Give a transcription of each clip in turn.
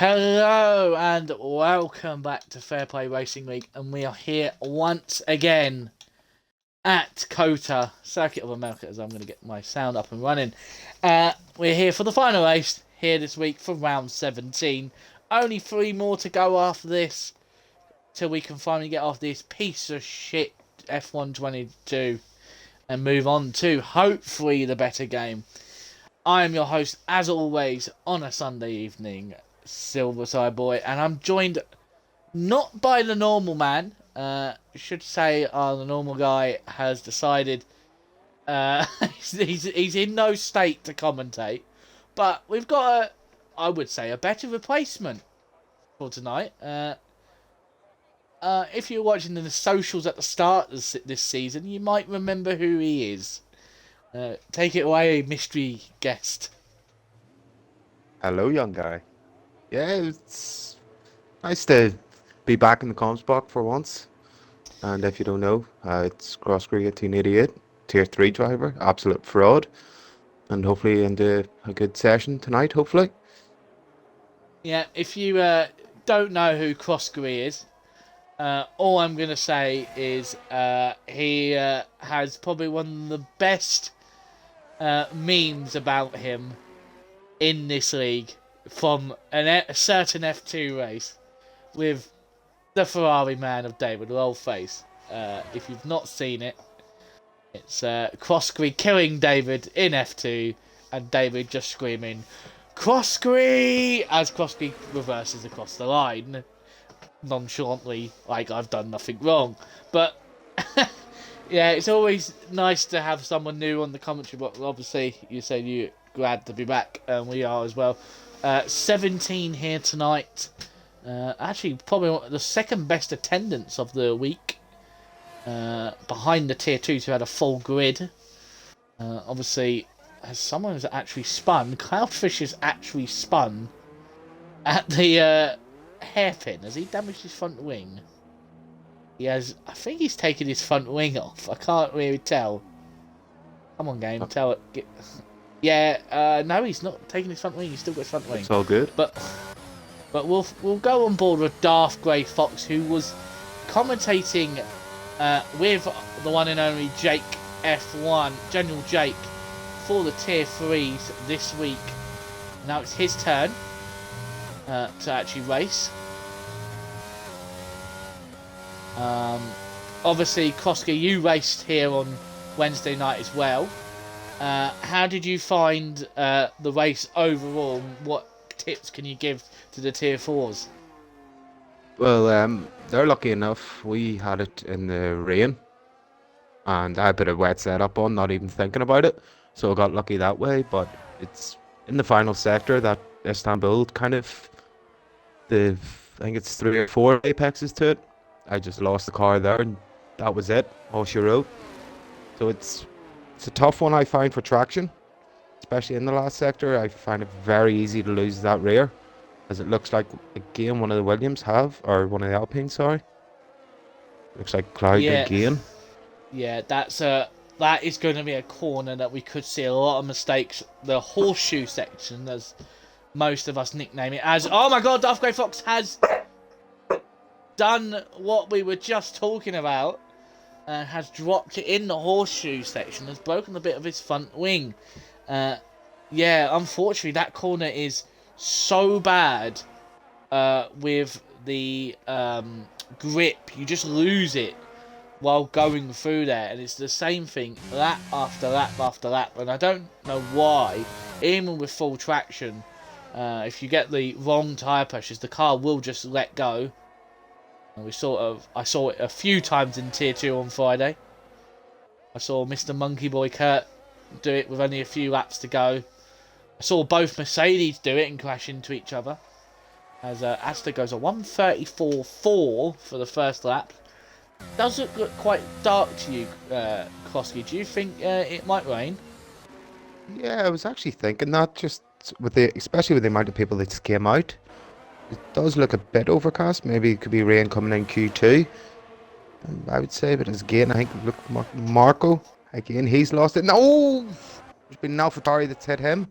Hello and welcome back to Fair Play Racing League, and we are here once again at COTA, Circuit of America, as I'm going to get my sound up and running. We're here for the final race here this week for round 17. Only 3 more to go after this, till we can finally get off this piece of shit F122 and move on to, hopefully, the better game. I am your host, as always, on a Sunday evening, Silverside Boy, and I'm joined not by the normal man. Should say the normal guy has decided he's in no state to commentate, but we've got I would say a better replacement for tonight. If you're watching the socials at the start of this season, you might remember who he is. Take it away, mystery guest. Hello, young guy. Yeah, it's nice to be back in the comms box for once. And if you don't know, it's Crossgree 1888, Tier 3 driver, absolute fraud. And hopefully into a good session tonight, hopefully. Yeah, if you don't know who Crossgree is, all I'm going to say is he has probably one of the best memes about him in this league from a certain F2 race with the Ferrari man of David Rollface. If you've not seen it, it's Crossgree killing David in F2 and David just screaming Crossgree as Crossgree reverses across the line nonchalantly, like I've done nothing wrong. But yeah, it's always nice to have someone new on the commentary. But obviously, you said you're glad to be back, and we are as well. 17 here tonight. Actually, probably the second best attendance of the week. Behind the Tier 2s who had a full grid. Obviously, as someone has actually spun, Cloudfish has actually spun at the hairpin. Has he damaged his front wing? He has. I think he's taken his front wing off. I can't really tell. Come on, game. Tell it. Yeah. No, he's not taking his front wing. He's still got his front wing. It's all good. But we'll go on board with Darth Grey Fox, who was commentating with the one and only Jake F1, General Jake, for the Tier 3s this week. Now it's his turn to actually race. Obviously, Kroska, you raced here on Wednesday night as well. How did you find the race overall? What tips can you give to the Tier 4s? Well, they're lucky enough. We had it in the rain. And I put a wet setup on, not even thinking about it. So I got lucky that way. But it's in the final sector that Istanbul kind of... I think it's 3 or 4 apexes to it. I just lost the car there, and that was it. All she wrote. So it's a tough one, I find, for traction, especially in the last sector. I find it very easy to lose that rear, as it looks like again one of the Williams have, or one of the Alpines. Sorry, looks like Cloud again. Yeah, that is going to be a corner that we could see a lot of mistakes. The horseshoe section, as most of us nickname it as. Oh my God, Darth Grey Fox has done what we were just talking about, and has dropped it in the horseshoe section, has broken a bit of his front wing. Yeah, unfortunately that corner is so bad with the grip, you just lose it while going through there, and it's the same thing lap after lap after lap, and I don't know why, even with full traction, if you get the wrong tyre pressures, the car will just let go. And I saw it a few times in Tier 2 on Friday. I saw Mr. Monkey Boy Kurt do it with only a few laps to go. I saw both Mercedes do it and crash into each other. As Astor goes a 1:34.4 for the first lap. Does it look quite dark to you, Klosky? Do you think it might rain? Yeah, I was actually thinking that, just especially with the amount of people that just came out. It does look a bit overcast. Maybe it could be rain coming in Q2, I would say. But again, I think look, Marco again, he's lost it. No, there's been an AlphaTauri that's hit him.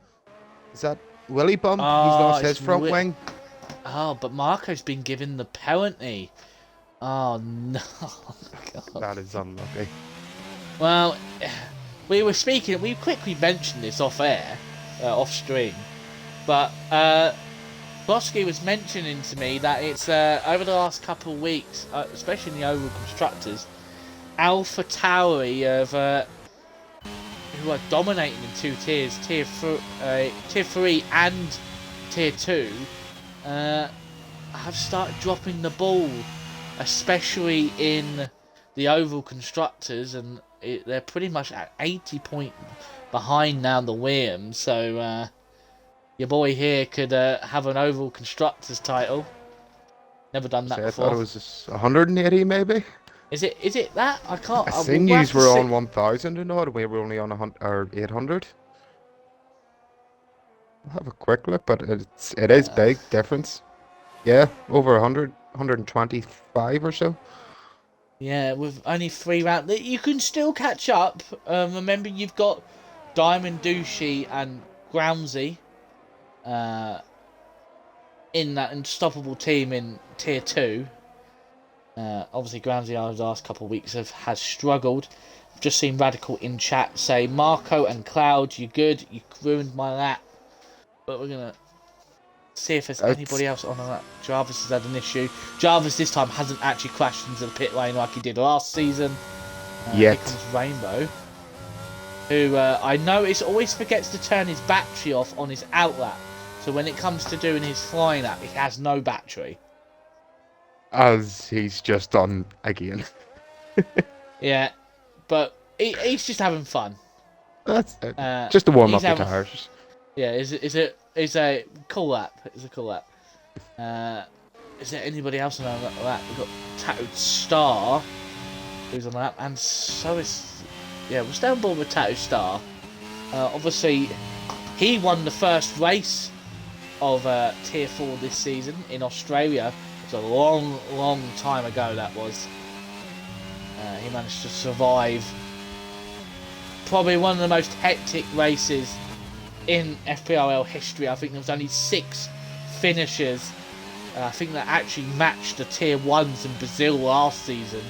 Is that Willy Bump? He's lost his front wing. Oh, but Marco's been given the penalty. Oh no! God. That is unlucky. Well, we quickly mentioned this off air, off stream, but Bosky was mentioning to me that it's over the last couple of weeks, especially in the Oval Constructors, Alpha Tauri who are dominating in two tiers, tier 3 and tier 2, have started dropping the ball, especially in the Oval Constructors, and they're pretty much at 80 points behind now the Williams, so your boy here could have an Oval Constructors title. Never done that I thought it before. was just 180 maybe. Is it that? I can't. I We'll seen have yous to were see. on 1000 and all, we were only on 800. I'll have a quick look, but it is big difference. Yeah, over 100, 125 or so. Yeah, with only 3 rounds, you can still catch up. Remember, you've got Diamond Douchey and Groundsy in that unstoppable team in tier 2. Obviously, Groundsy over the last couple of weeks has struggled. I've just seen Radical in chat say, Marco and Cloud, you good? You ruined my lap. But we're going to see if there's anybody else on that. Jarvis has had an issue. Jarvis this time hasn't actually crashed into the pit lane like he did last season. Yet. Here comes Rainbow, who I notice always forgets to turn his battery off on his outlap. So when it comes to doing his flying lap, he has no battery. As he's just done again. Yeah, but he's just having fun. That's just to warm up he's the tires. Yeah, it's a cool lap. It's a cool lap. Is there anybody else on that lap? We've got Tattooed Star, who's on that, and so is we're still on board with Tattooed Star. Obviously, he won the first race of Tier 4 this season in Australia. It was a long, long time ago. That was. He managed to survive probably one of the most hectic races in FPRL history. I think there was only 6 finishers. I think that actually matched the tier 1s in Brazil last season,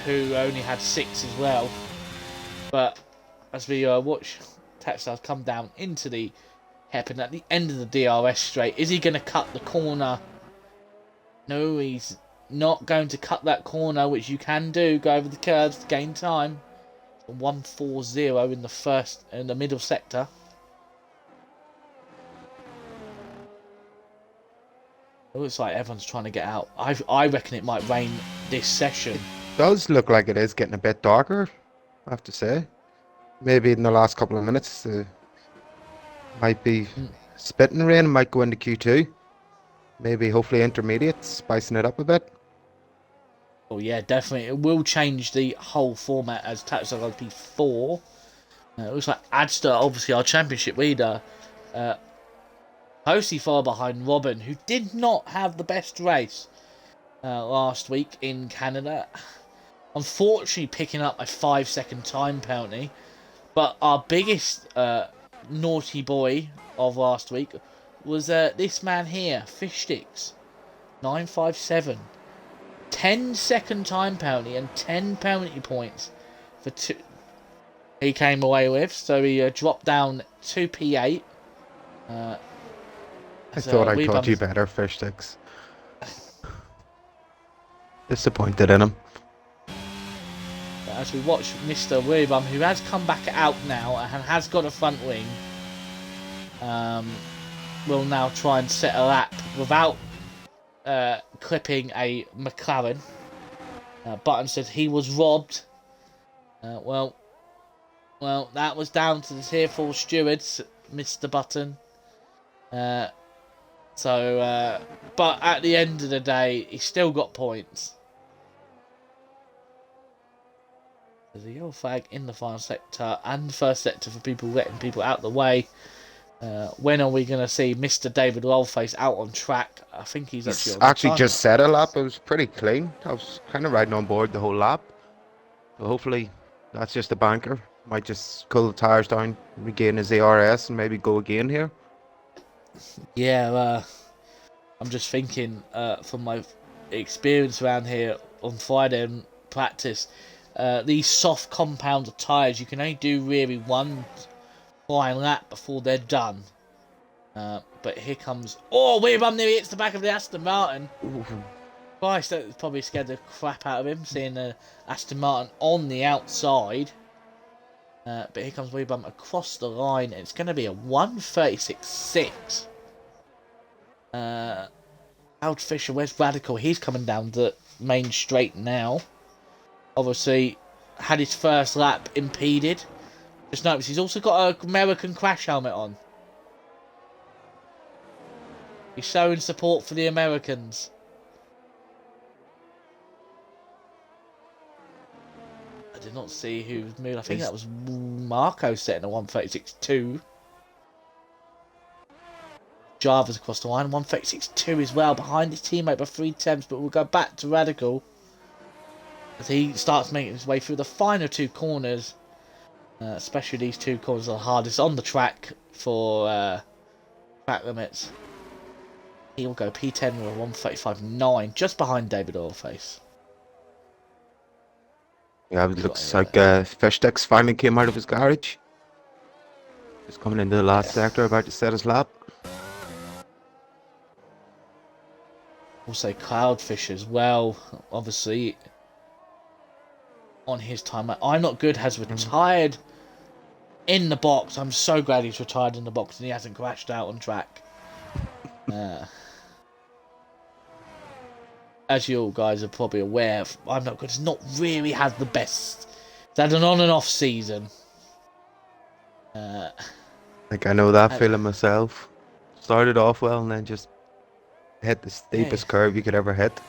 who only had 6 as well. But as we watch Texas come down into the hairpin at the end of the DRS straight, is he going to cut the corner? No, he's not going to cut that corner, which you can do. Go over the curves to gain time. 140 in the middle sector. It looks like everyone's trying to get out. I reckon it might rain this session. It does look like it is getting a bit darker, I have to say. Maybe in the last couple of minutes, might be spitting rain, might go into Q2. Maybe, hopefully, intermediate, spicing it up a bit. Oh yeah, definitely. It will change the whole format as Tactics LP 4. It looks like Adster, obviously our championship leader, closely far behind Robin, who did not have the best race last week in Canada. Unfortunately, picking up a 5-second time penalty. But our biggest naughty boy of last week was this man here, Fish Sticks, 957. 10-second time penalty and 10 penalty points for 2. He came away with, so he dropped down to P8. I thought I taught you better, Fish Sticks. Disappointed in him. As we watch Mr. Weebum, who has come back out now and has got a front wing, will now try and set a lap without clipping a McLaren. Button said he was robbed. Well, that was down to the tier 4 stewards, Mr. Button. But at the end of the day, he still got points. There's a yellow flag in the final sector and first sector for people letting people out the way. When are we going to see Mr. David Lolface out on track? I think he's actually just set a lap. It was pretty clean. I was kind of riding on board the whole lap. So hopefully that's just a banker. Might just cool the tyres down, regain his ARS, and maybe go again here. Yeah, I'm just thinking from my experience around here on Friday in practice, these soft compound tyres, you can only do really one flying lap before they're done. But here comes... Oh, Weird nearly hits the back of the Aston Martin. Ooh. Christ, that probably scared the crap out of him, seeing the Aston Martin on the outside. But here comes Weird across the line, and it's going to be a 1:36.6. Cloud Fisher, where's Radical? He's coming down the main straight now. Obviously, had his first lap impeded. Just notice he's also got an American crash helmet on. He's showing support for the Americans. I did not see who was moving. I think that was Marco setting a 1:36.2. Jarvis across the line, 1:36.2 as well, behind his teammate by 3 tenths, but we'll go back to Radical as he starts making his way through the final two corners. Especially these two corners are the hardest on the track for track limits. He will go P10 with a 1:35.9, just behind David Oilface. Yeah, it looks like Fishdex finally came out of his garage. He's coming into the last sector, about to set his lap. Also Cloudfish as well, obviously on his time. I'm Not Good has retired in the box. I'm so glad he's retired in the box and he hasn't crashed out on track. As you all guys are probably aware, I'm Not Good has not really had the best. He's had an on and off season. Like, I know that feeling myself. Started off well and then just hit the steepest curve you could ever hit.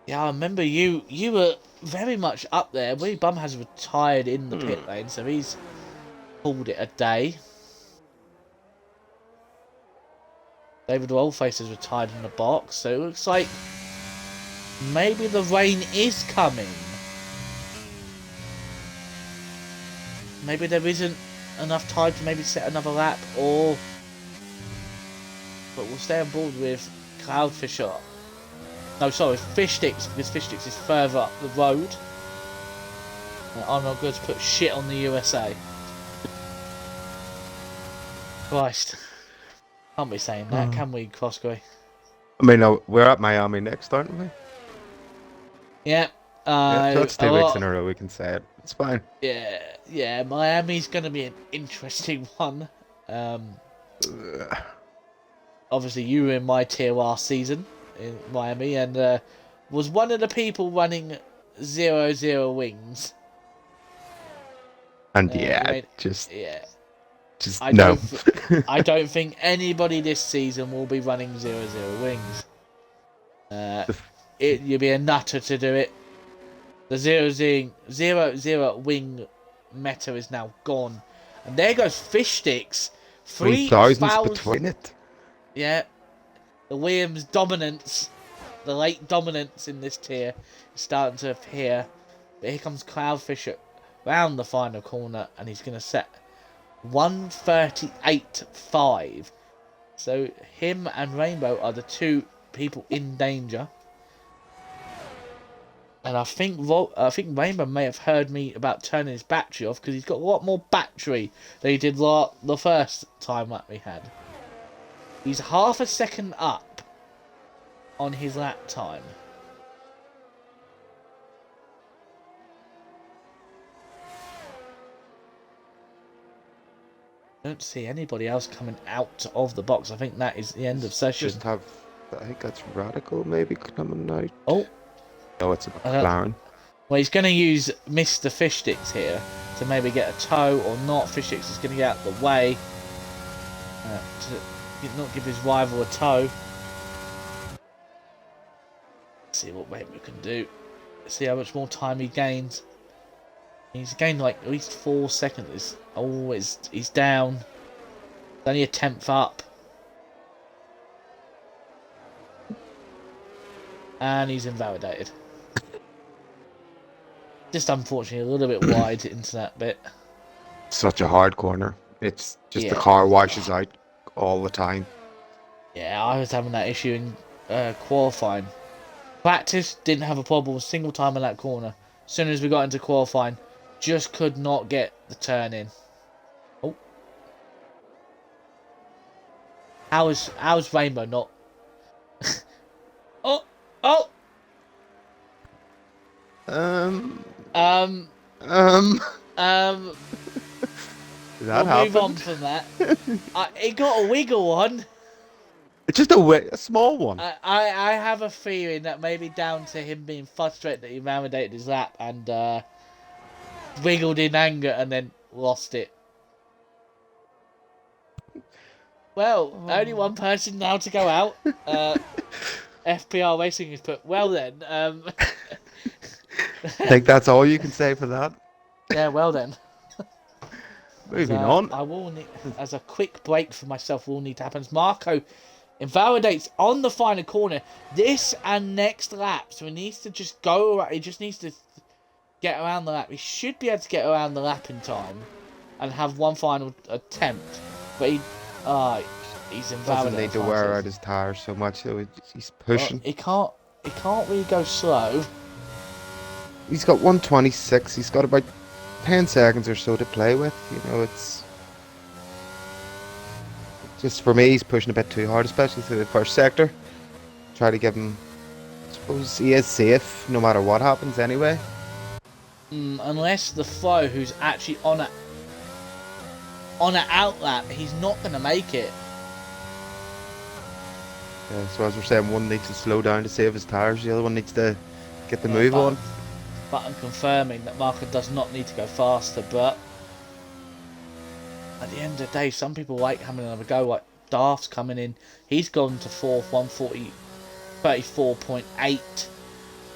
Yeah, I remember you were very much up there. Willie Bum has retired in the pit lane, so he's called it a day. David Rollface has retired in the box, so it looks like maybe the rain is coming. Maybe there isn't enough time to maybe set another lap, or... But we'll stay on board with Cloudfisher. No, sorry, Fish Sticks, because Fish Sticks is further up the road. I'm Not Good to put shit on the USA. Christ. Can't be saying that, can we, Crossgrey? I mean, we're at Miami next, aren't we? Yeah. Yeah, that's 2 weeks in a row, we can say it. It's fine. Yeah, Miami's going to be an interesting one. Obviously, you were in my Tier R season in Miami, and was one of the people running 0-0 wings. And just no. I don't think anybody this season will be running 0-0 wings. You'd be a nutter to do it. The 0-0 wing meta is now gone, and there goes Fish Sticks. 3,000 between it. Yeah, the Williams dominance, the late dominance in this tier is starting to appear. But here comes Cloudfisher round the final corner, and he's going to set 1:38.5. So him and Rainbow are the two people in danger. And I think Rainbow may have heard me about turning his battery off, because he's got a lot more battery than he did the first time that we had. He's half a second up on his lap time. I don't see anybody else coming out of the box. I think that is the end of session. I think that's Radical maybe coming out. Oh. No, it's a McLaren. Well, he's going to use Mr. Fish Sticks here to maybe get a tow or not. Fish Sticks is going to get out of the way to not give his rival a tow. Let's see what Rainbow can do. Let's see how much more time he gains. He's gained like at least 4 seconds. He's down. It's only a 10th up. And he's invalidated. Just unfortunately a little bit wide into that bit. Such a hard corner. It's just the car washes out all the time. Yeah, I was having that issue in qualifying. Practice didn't have a problem a single time in that corner. As soon as we got into qualifying, just could not get the turn in. Oh, how's Rainbow not? Oh, oh. Um, Um, um, um. that We'll move on happened. from that. It got a wiggle on. It's just a small one. I have a feeling that maybe down to him being frustrated that he validated his lap and wiggled in anger and then lost it. Well, only one Oh. person now to go out. FPR Racing has put, well then. I think that's all you can say for that. Yeah, well then. As Moving on. I will need, as a quick break for myself will need to happen. As Marco invalidates on the final corner. This and next lap, so he needs to just go. He just needs to get around the lap. He should be able to get around the lap in time and have one final attempt. But he's Doesn't invalidated. need to wear out his tires so much, so he's pushing. He can't. He can't really go slow. He's got 126. He's got about 10 seconds or so to play with. You know, it's just for me. He's pushing a bit too hard, especially through the first sector. Try to give him. I suppose he is safe no matter what happens anyway. Unless the foe who's actually on an outlap, he's not going to make it. Yeah, so as we're saying, one needs to slow down to save his tires. The other one needs to get the move on. But I'm confirming that Marco does not need to go faster. But at the end of the day, some people like having another go. Like Daft's coming in. He's gone to fourth, 140, 34.8.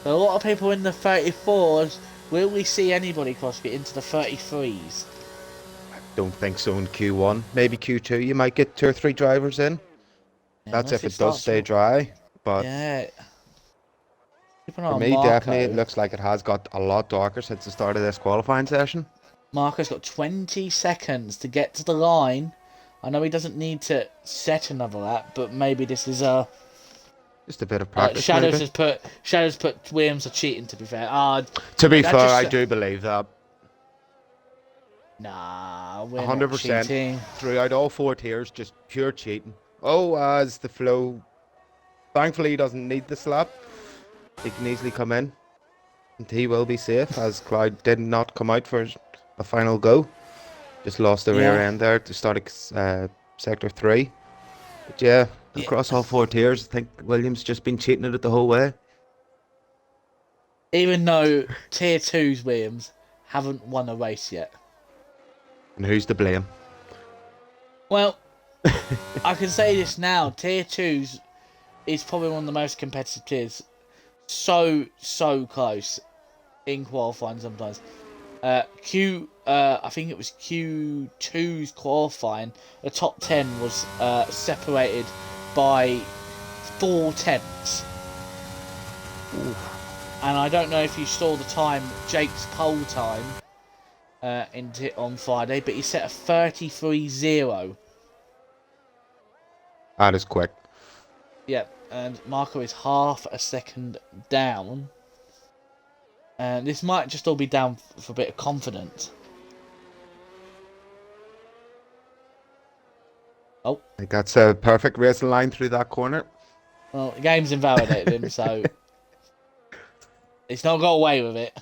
So a lot of people in the 34s. Will we see anybody cross it into the 33s? Don't think so in Q1. Maybe Q2. You might get 2 or 3 drivers in. Yeah, That's if it does stay dry. But yeah. Keep an eye for on me, definitely, it Marco. looks like it has got a lot darker since the start of this qualifying session. Marco's got 20 seconds to get to the line. I know he doesn't need to set another lap, but maybe this is a. Just a bit of practice, Shadows maybe. has put Williams are cheating. To be fair, To be that fair, just I do believe that. nah, we're not 100% cheating. throughout all 4 tiers, just pure cheating. Oh, as the flow. Thankfully, he doesn't need the slap. He can easily come in. And he will be safe, as Clyde did not come out for a final go. Just lost the rear Yeah, end there to start sector 3. But yeah, yeah. across all 4 tiers, I think Williams just been cheating at it the whole way. Even though tier 2's Williams haven't won a race yet. And who's to blame? Well, I can say this now. Tier 2's is probably one of the most competitive tiers. So close in qualifying sometimes. I think it was Q2's qualifying. The top 10 was separated by 4 tenths. Oof. And I don't know if you saw the time, Jake's pole time on Friday, but he set a 33.0. That is quick. Yep, and Marco is half a second down. And this might just all be down for a bit of confidence. Oh, I think that's a perfect racing line through that corner. well, the game's invalidated him, so he's not got away with it.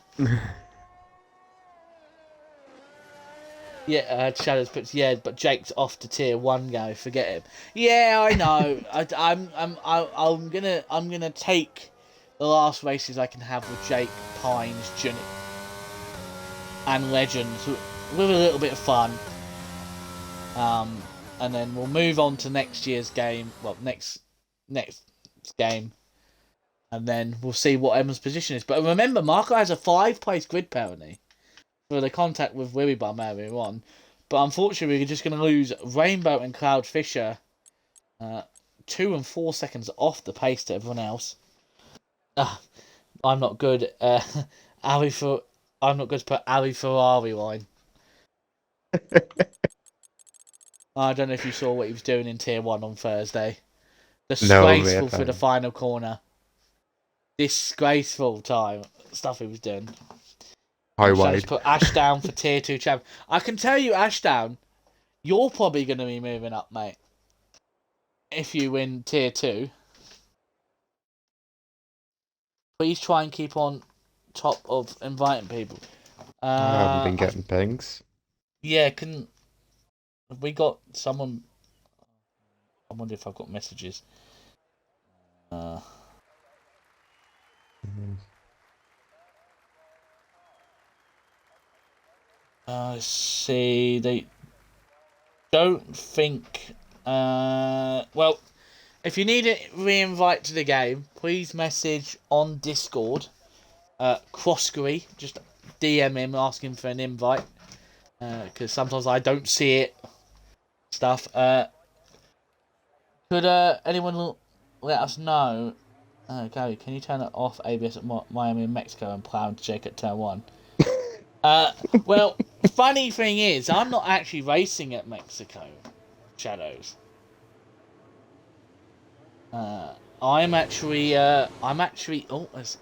Yeah, Shadows puts but Jake's off to tier 1 go. Forget him. Yeah, I know. I'm gonna take the last races I can have with Jake, Pines, Johnny, and Legends with a little bit of fun. And then we'll move on to next year's game. Well, next game, and then we'll see what Emma's position is. But remember, Marco has a 5-place grid penalty for the contact with Willy Bum earlier on. But unfortunately, we're just going to lose Rainbow and Cloud Fisher 2 and 4 seconds off the pace to everyone else. I'm not good. I'm not good to put Ali Ferrari line. I don't know if you saw what he was doing in tier 1 on Thursday. No, Disgraceful mate. for the final corner. Disgraceful time stuff he was doing. How So I just wide? put Ashdown for tier 2 champ. I can tell you, Ashdown, you're probably going to be moving up, mate. If you win tier 2. Please try and keep on top of inviting people. I haven't been getting pings. Yeah, have we got someone? I wonder if I've got messages. See, they don't think. Well, if you need a re-invite to the game, please message on Discord. Crossgary, just DM him asking for an invite. Because sometimes I don't see it. Stuff. Could anyone let us know? Gary, can you turn it off ABS at Miami and Mexico and plow into Jake at turn 1? Well, funny thing is, I'm not actually racing at Mexico, Shadows. I'm actually, oh, as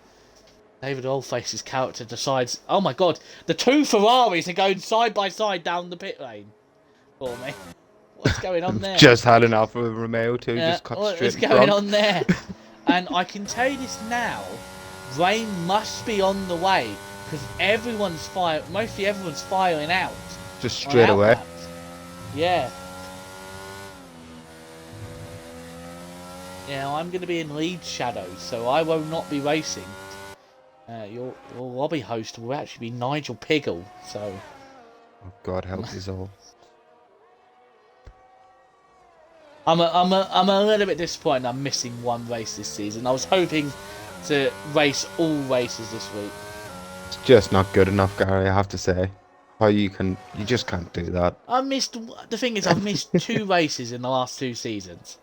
David Oldface's character decides, oh my god, the two Ferraris are going side by side down the pit lane for me. What's going on there? Just had an Alfa Romeo too, just cut What straight is in going front. on there? And I can tell you this now, rain must be on the way, because mostly everyone's firing out. Just straight away. Laps. Yeah. Yeah, I'm going to be in lead Shadows, so I will not be racing. Your lobby host will actually be Nigel Piggle, so... Oh, God help us all. I'm a little bit disappointed I'm missing one race this season. I was hoping to race all races this week. It's just not good enough, Gary, I have to say. You just can't do that. The thing is, I've missed 2 races in the last 2 seasons.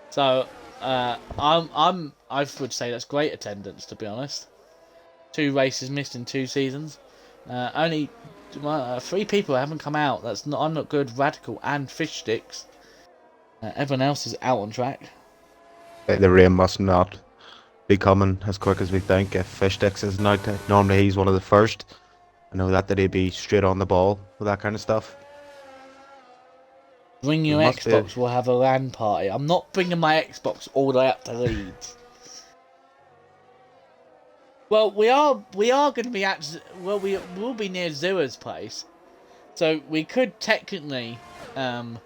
So, I would say that's great attendance, to be honest. 2 races missed in 2 seasons. Only 3 people haven't come out. I'm not good. Radical and Fish Sticks. Everyone else is out on track. The rain must not be coming as quick as we think. If Fish Sticks isn't out, normally he's one of the first. I know that he'd be straight on the ball with that kind of stuff. Bring your Xbox, we'll have a LAN party. I'm not bringing my Xbox all the way up to Leeds. Well, we are going to be we will be near Zura's place, so we could technically go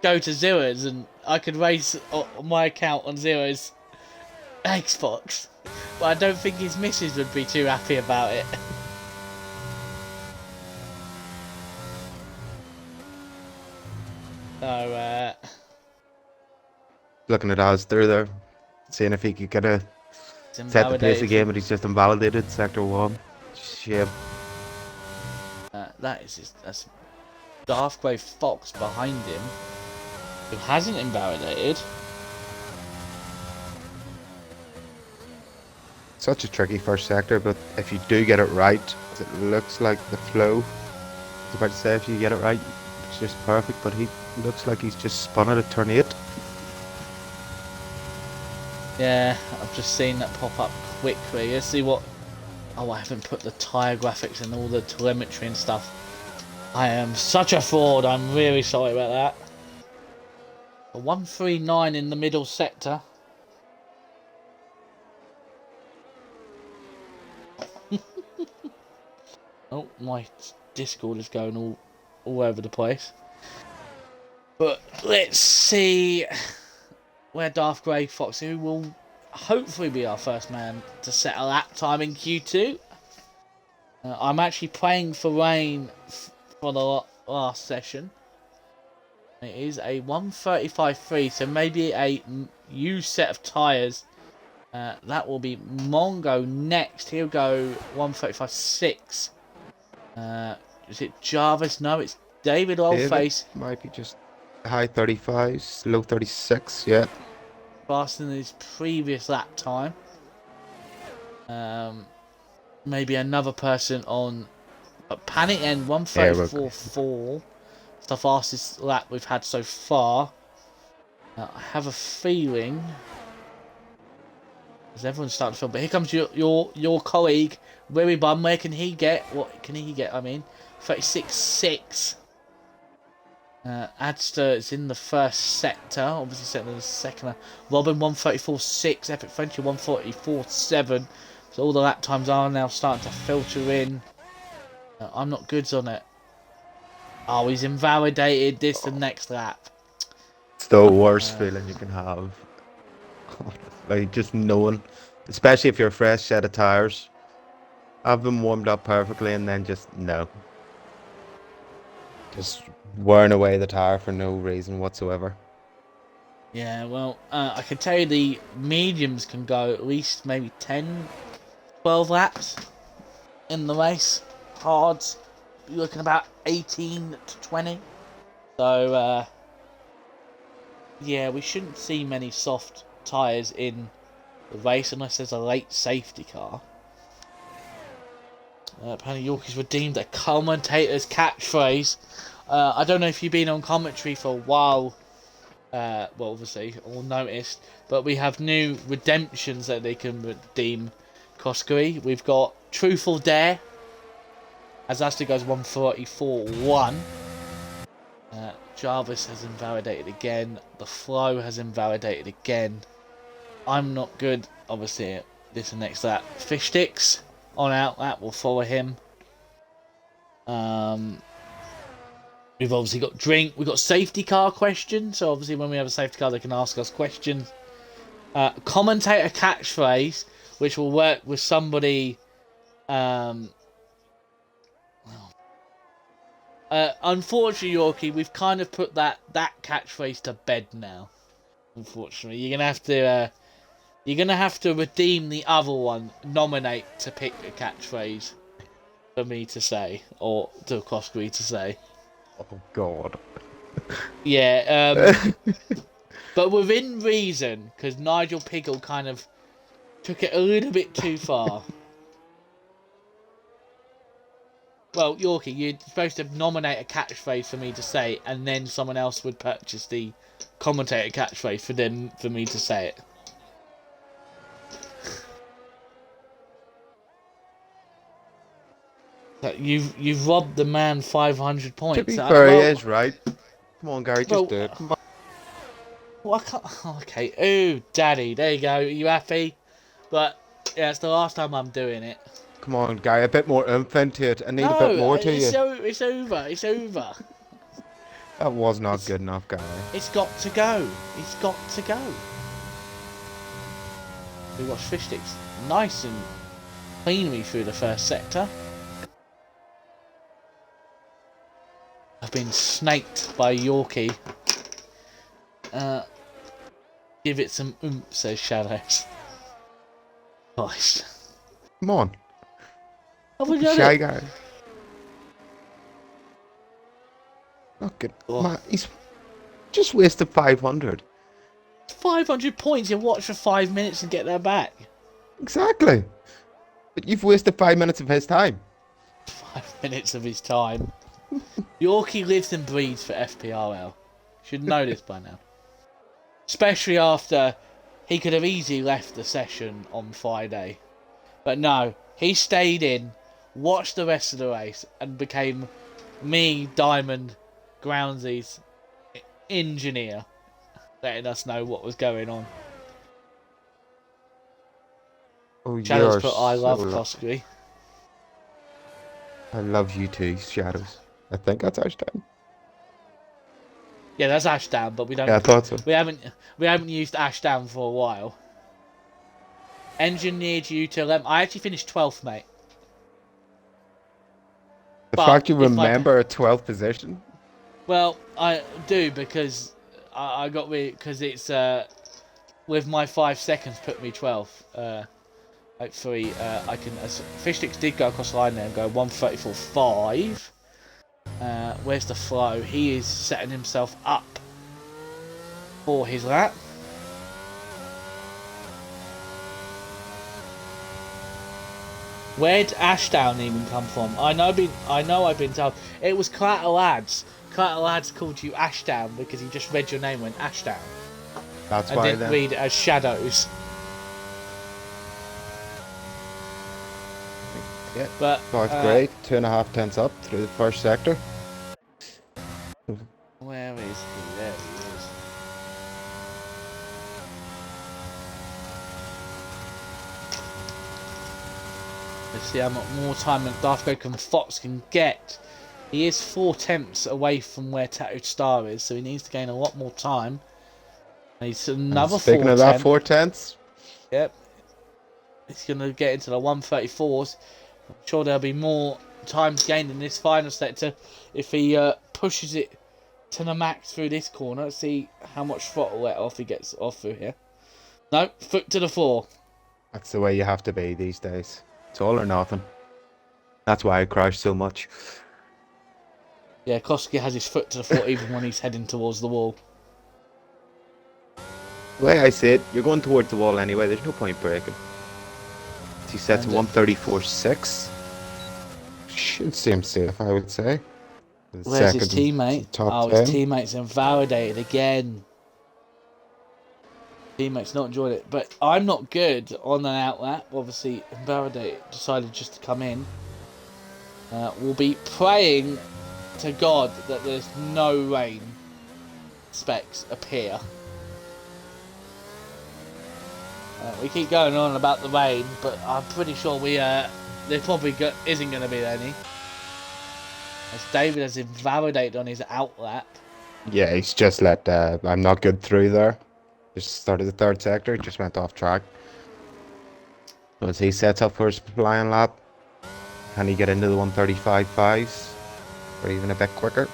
to Zura's and I could race my account on Zura's Xbox, but I don't think his missus would be too happy about it. So, looking at Astor there, seeing if he could get a set the pace again, but he's just invalidated. Sector 1. Shame. That's Darth Grey Fox behind him, who hasn't invalidated. Such a tricky first sector, but if you do get it right, it looks like the flow. I was about to say, if you get it right, it's just perfect, but he looks like he's just spun it at turn 8. Yeah, I've just seen that pop up quickly. Let's see what... Oh, I haven't put the tyre graphics and all the telemetry and stuff. I am such a fraud. I'm really sorry about that. A 139 in the middle sector. Oh, my Discord is going all over the place. But let's see where Darth Grey Fox, who will hopefully be our first man to set a lap time in Q2. I'm actually praying for rain for the last session. It is a 135.3, so maybe a used set of tyres. That will be Mongo next. He'll go 135.6. Is it Jarvis? No, it's David Oldface. Might be just high 35s, low 36, yeah. Faster than his previous lap time. Maybe another person on But Panic End Yeah, we're 134.4. It's the fastest lap we've had so far. I have a feeling, as everyone's starting to feel, but here comes your colleague, Willy Bum. Where can he get? What can he get? I mean, 36.6. Adster is in the first sector, obviously second in the second. Robin 134.6, Epic Frenchie 144.7. So all the lap times are now starting to filter in. I'm not good on it. Oh, he's invalidated this the next lap. It's the worst feeling you can have. Like, just knowing, especially if you're a fresh set of tires, have them warmed up perfectly, and then just no. Just wearing away the tire for no reason whatsoever. Yeah, well, I can tell you the mediums can go at least maybe 10, 12 laps in the race. Hards, you're looking about 18 to 20. So, yeah, we shouldn't see many soft tyres in the race unless there's a late safety car. Apparently Yorkie's redeemed a commentator's catchphrase. I don't know if you've been on commentary for a while, well, obviously, or noticed, but we have new redemptions that they can redeem, Koskari. We've got Truthful Dare, as Ashley goes 134.1. Jarvis has invalidated again. The Flow has invalidated again. I'm not good, obviously, this and next lap. Fish Sticks on out, that will follow him. We've obviously got drink. We've got safety car questions. So obviously when we have a safety car, they can ask us questions. Commentator catchphrase, which will work with somebody. Unfortunately, Yorkie, we've kind of put that catchphrase to bed now. Unfortunately, you're gonna have to redeem the other one. Nominate to pick a catchphrase for me to say, or to Koskari to say. Oh God. Yeah, but within reason, because Nigel Piggle kind of took it a little bit too far. Well, Yorkie, you're supposed to nominate a catchphrase for me to say, and then someone else would purchase the commentator catchphrase for me to say it. You've robbed the man 500 points. To be fair, he is right. Come on, Gary, just well, do it. Come on. Well, I can't. Okay. Ooh, Daddy. There you go. Are you happy? But yeah, it's the last time I'm doing it. Come on, Gary, a bit more oomph into it. I need a No, bit more to you. it's over. It's over. That was not good enough, Gary. It's got to go. It's got to go. We watched Fish Sticks nice and cleanly through the first sector. I've been snaked by Yorkie. Give it some oomph, says Shadows. Christ. Come on. Have we Don't be done shy, it? Gary. Look at Oh. man, he's just wasted 500. 500 points you watch for 5 minutes and get that back. Exactly. But you've wasted 5 minutes of his time. 5 minutes of his time. Yorkie lives and breathes for FPRL. Should know this by now. Especially after he could have easily left the session on Friday. But no, he stayed in, watched the rest of the race, and became me, Diamond, Groundsy's engineer, letting us know what was going on. Oh, Shadows you're put I love so Koskari. I love you too, Shadows. I think that's Ashdown. Yeah, that's Ashdown, but we don't. Yeah, I thought so. We haven't used Ashdown for a while. Engineered you to 11. I actually finished 12th, mate. The But fact you if remember a 12th position. Well, I do because I got because it's with my 5 seconds put me 12th. Hopefully, I can. Fish Sticks did go across the line there and go 134.5. Where's the Flow? He is setting himself up for his lap. Where'd Ashdown even come from? I know I've been told. It was Clatter Lads. Clatter Lads called you Ashdown because he just read your name when Ashdown. That's I why didn't then. read it as Shadows. Yeah. But So it's great. 2.5 tenths up through the first sector. where is he? There he is. Let's see how much more time that Darth and Fox can get. He is 4 tenths away from where Tattooed Star is, so he needs to gain a lot more time. He's another And speaking 4 of that, tenths. 4 tenths. Yep. He's going to get into the 134s. I'm sure there'll be more times gained in this final sector if he pushes it to the max through this corner. Let's see how much throttle let off he gets off through here. No, foot to the floor. That's the way you have to be these days. It's all or nothing. That's why I crash so much. Yeah, Koski has his foot to the floor even when he's heading towards the wall. The way I see it, you're going towards the wall anyway. There's no point breaking. He set to 134.6. Should seem safe, I would say. Where's his teammate? Top His 10. teammate's invalidated again. Teammate's not enjoying it, but I'm not good on an outlap. Obviously, invalidated decided just to come in. We'll be praying to God that there's no rain specs appear. We keep going on about the rain, but I'm pretty sure there probably isn't going to be any. As David has invalidated on his outlap. Yeah, he's just let I'm not good through there. Just started the third sector, just went off track. So as he sets up for his flying lap, can he get into the 135.5s? Or even a bit quicker?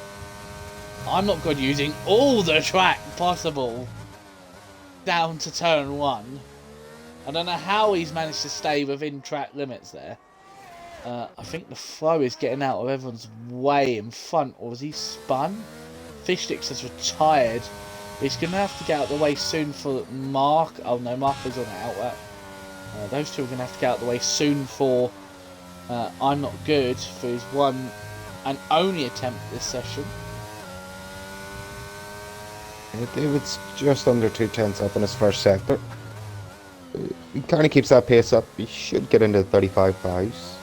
I'm not good using all the track possible down to turn 1. I don't know how he's managed to stay within track limits there. I think the flow is getting out of everyone's way in front. Or was he spun? Fishsticks has retired. He's going to have to get out of the way soon for Mark. Oh no, Mark is on the outlet. Those two are going to have to get out of the way soon for I'm Not Good for his one and only attempt this session. Yeah, David's just under 2 tenths up in his first sector. He kind of keeps that pace up. He should get into the 35.5s,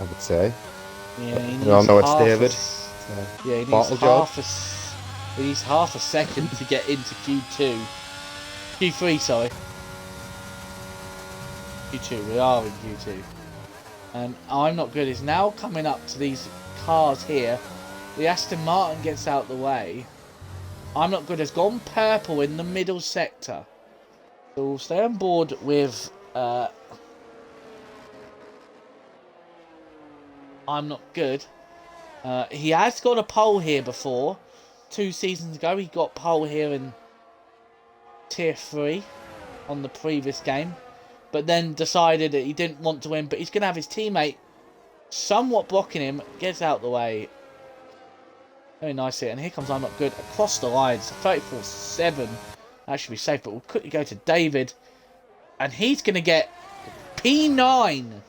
I would say. Yeah, he needs we all know it's half David. Yeah, he Bottle needs job. he needs half a second to get into Q2. Q3, sorry. Q2, we are in Q2. And I'm Not Good is now coming up to these cars here. The Aston Martin gets out the way. I'm Not Good has gone purple in the middle sector. So we'll stay on board with I'm Not Good. He has got a pole here before. 2 seasons ago he got pole here in Tier 3 on the previous game. But then decided that he didn't want to win. But he's going to have his teammate somewhat blocking him. Gets out the way. Very nice here. And here comes I'm Not Good across the line. It's a 34.7. That should be safe. But we'll quickly go to David. And he's going to get P9.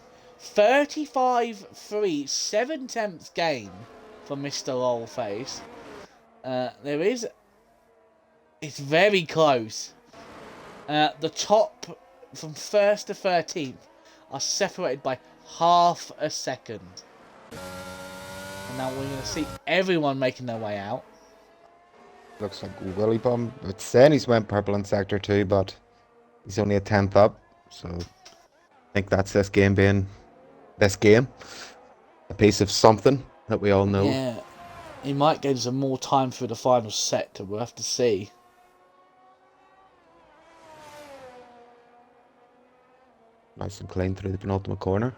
35.3. 7 tenths gain from Mr. Lolface. It's very close. The top from 1st to 13th are separated by half a second. And now we're going to see everyone making their way out. Looks like Willy Bum. It's saying he's went purple in sector 2, but he's only a 10th up. So I think that's this game being this game. A piece of something that we all know. Yeah, he might gain some more time through the final sector. We'll have to see. Nice and clean through the penultimate corner.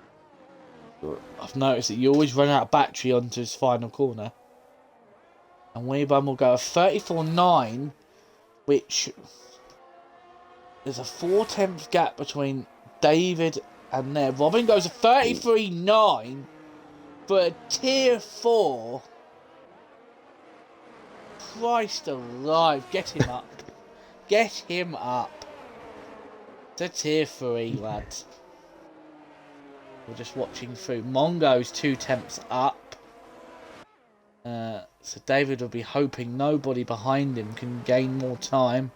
I've noticed that you always run out of battery onto his final corner. And Weebum will go a 34.9, which there's a 4 tenths gap between David and there. Robin goes a 33.9 for a Tier 4. Christ alive, get him up. Get him up. To Tier 3, lads. We're just watching through. Mongo's 2 temps up. So David will be hoping nobody behind him can gain more time.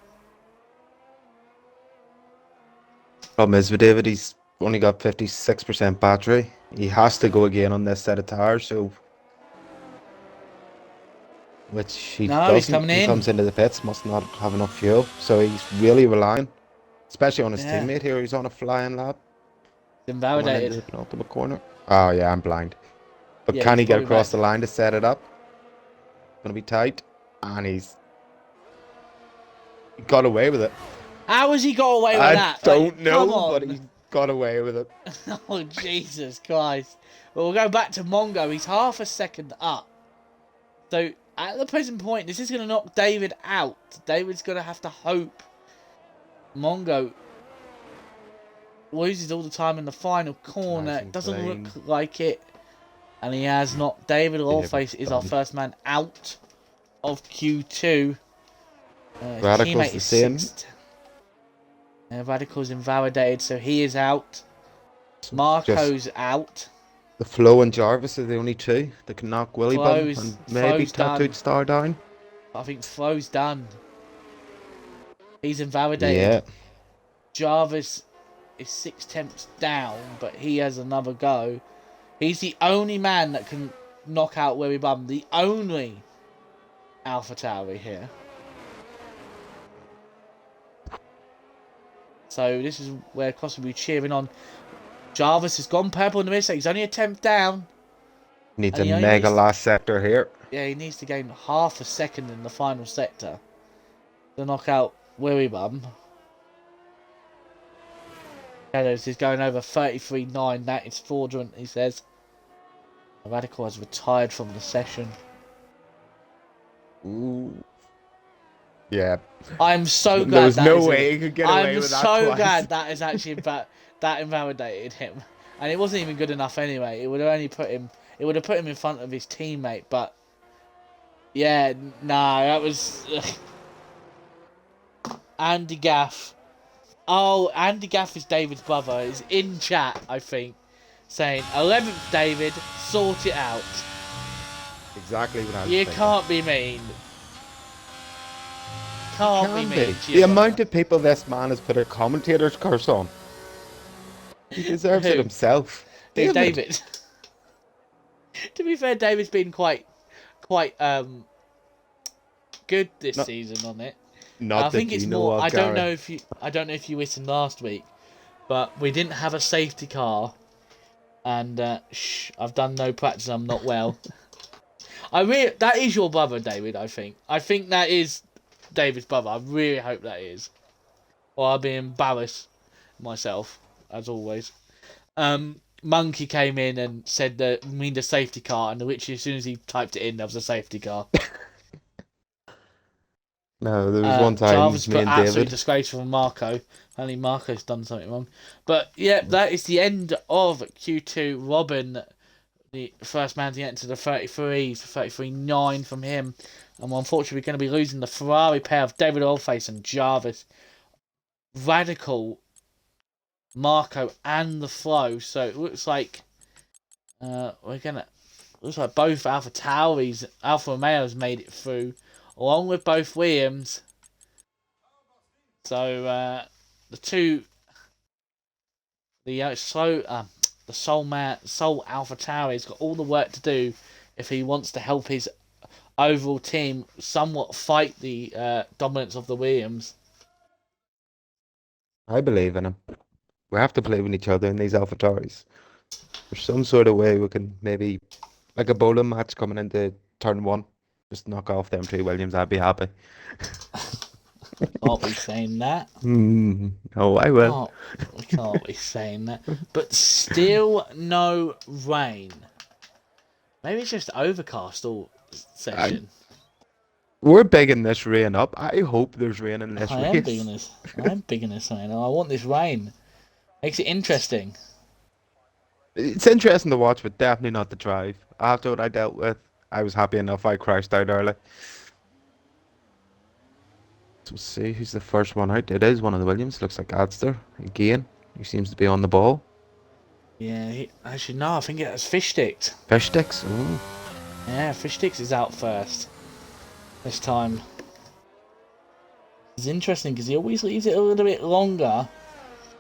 Problem is with David, he's only got 56% battery. He has to go again on this set of tires, so which he No, he's doesn't. coming He in. comes into the pits, must not have enough fuel, so he's really relying, especially on his Yeah. teammate here. He's on a flying lap. Invalidated. Going into the penultimate corner. Oh yeah, I'm blind. But Yeah, can he's he get probably across back. the line to set it up? Gonna be tight, and he's got away with it. How has he got away with I that? don't Like, come know, but on. he got away with it. Oh, Jesus Christ. Well, we'll go back to Mongo. He's half a second up. So, at the present point, this is going to knock David out. David's going to have to hope Mongo loses all the time in the final corner. Nice It and doesn't clean. look like it. And he has not. David Allface is our done. first man out of Q2. His Radical's teammate the is same. 6th. Radical's invalidated, so he is out. Marco's out. The Flo and Jarvis are the only two that can knock Willy Bum Flo's and maybe done. Tattooed Star down. I think Flo's done. He's invalidated. Yeah. Jarvis is 6 temps down, but he has another go. He's the only man that can knock out Willy Bum. The only Alpha Tauri here. So this is where Cross will be cheering on. Jarvis has gone purple in the mid-sector. He's only a temp down. Needs And a he mega needs- last sector here. Yeah, he needs to gain half a second in the final sector to knock out Willy Bum. Shadows is going over 33.9. That is fraudulent, he says. Radical has retired from the session. Ooh. Yeah. I'm so glad There was that no is way he could get away with that I'm so twice. glad that is actually that invalidated him, and it wasn't even good enough anyway. It would have only put him. It would have put him in front of his teammate, but yeah, nah, that was Andy Gaff. Oh, Andy Gaff is David's brother. Is in chat, I think, saying 11th David, sort it out. Exactly what I was You thinking. can't be mean. Can't be mean. to The your amount brother. of people this man has put a commentator's curse on. He deserves it Who? himself. David. To be fair, David's been quite good this season on it. Not I think that it's you know more. of, I don't Gary. know if you listened last week, but we didn't have a safety car, and I've done no practice. I'm not well. That is your brother, David. I think that is David's brother. I really hope that is, or I'll be embarrassed myself as always. Monkey came in and said that we need a safety car, and literally as soon as he typed it in, there was a safety car. No, there was one time Jarvis me put and absolutely David. disgraceful from Marco. Only Marco's done something wrong. But yeah, that is the end of Q2. Robin, the first man to get into the 33s, 33.9 from him. And unfortunately, we're going to be losing the Ferrari pair of David Allface and Jarvis. Radical, Marco, and the Flow. So it looks like looks like both Alpha Tauris, Alfa Romeos made it through, along with both Williams. So the Soul Alpha Tauri's got all the work to do if he wants to help his overall team somewhat fight the dominance of the Williams. I believe in him. We have to believe in each other in these AlphaTauris. There's some sort of way we can maybe, like a bowling match coming into turn 1, just knock off them 2 Williams. I'd be happy. Can't be saying that. Oh, I will. We can't be saying that. But still no rain. Maybe it's just overcast all session. We're bigging this rain up. I hope there's rain in this I race. am big on this. I'm big on this rain. I want this rain. Makes it interesting. It's interesting to watch, but definitely not to drive. After what I dealt with, I was happy enough I crashed out early. So we'll see who's the first one out. It is one of the Williams. Looks like Adster again. He seems to be on the ball. Yeah, actually, no, I think it was Fish Sticks. Fish sticks. Ooh. Yeah, Fish Sticks is out first this time. It's interesting because he always leaves it a little bit longer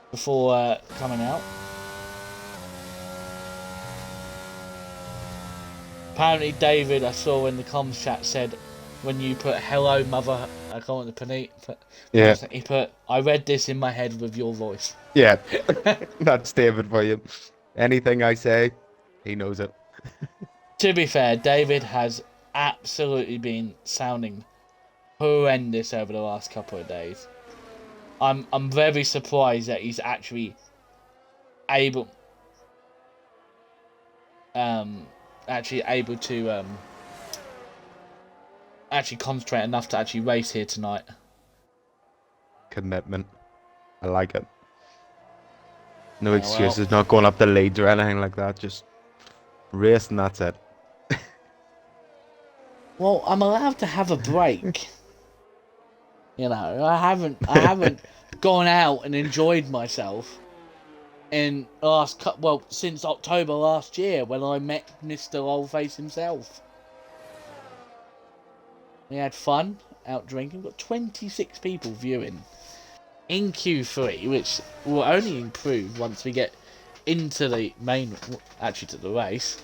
before coming out. Apparently, David, I saw in the comms chat, said when you put "Hello, Mother," I can't want to Yeah. he put, "I read this in my head with your voice." Yeah. That's David for you. Anything I say, he knows it. To be fair, David has absolutely been sounding horrendous over the last couple of days. I'm very surprised that he's actually able able to actually concentrate enough to actually race here tonight. Commitment. I like it. No Well, excuses, not going up the leads or anything like that. Just race and that's it. well, I'm allowed to have a break. You know, I haven't gone out and enjoyed myself in since October last year when I met Mr. Oldface himself. We had fun out drinking. Got 26 people viewing in Q3, which will only improve once we get into the to the race.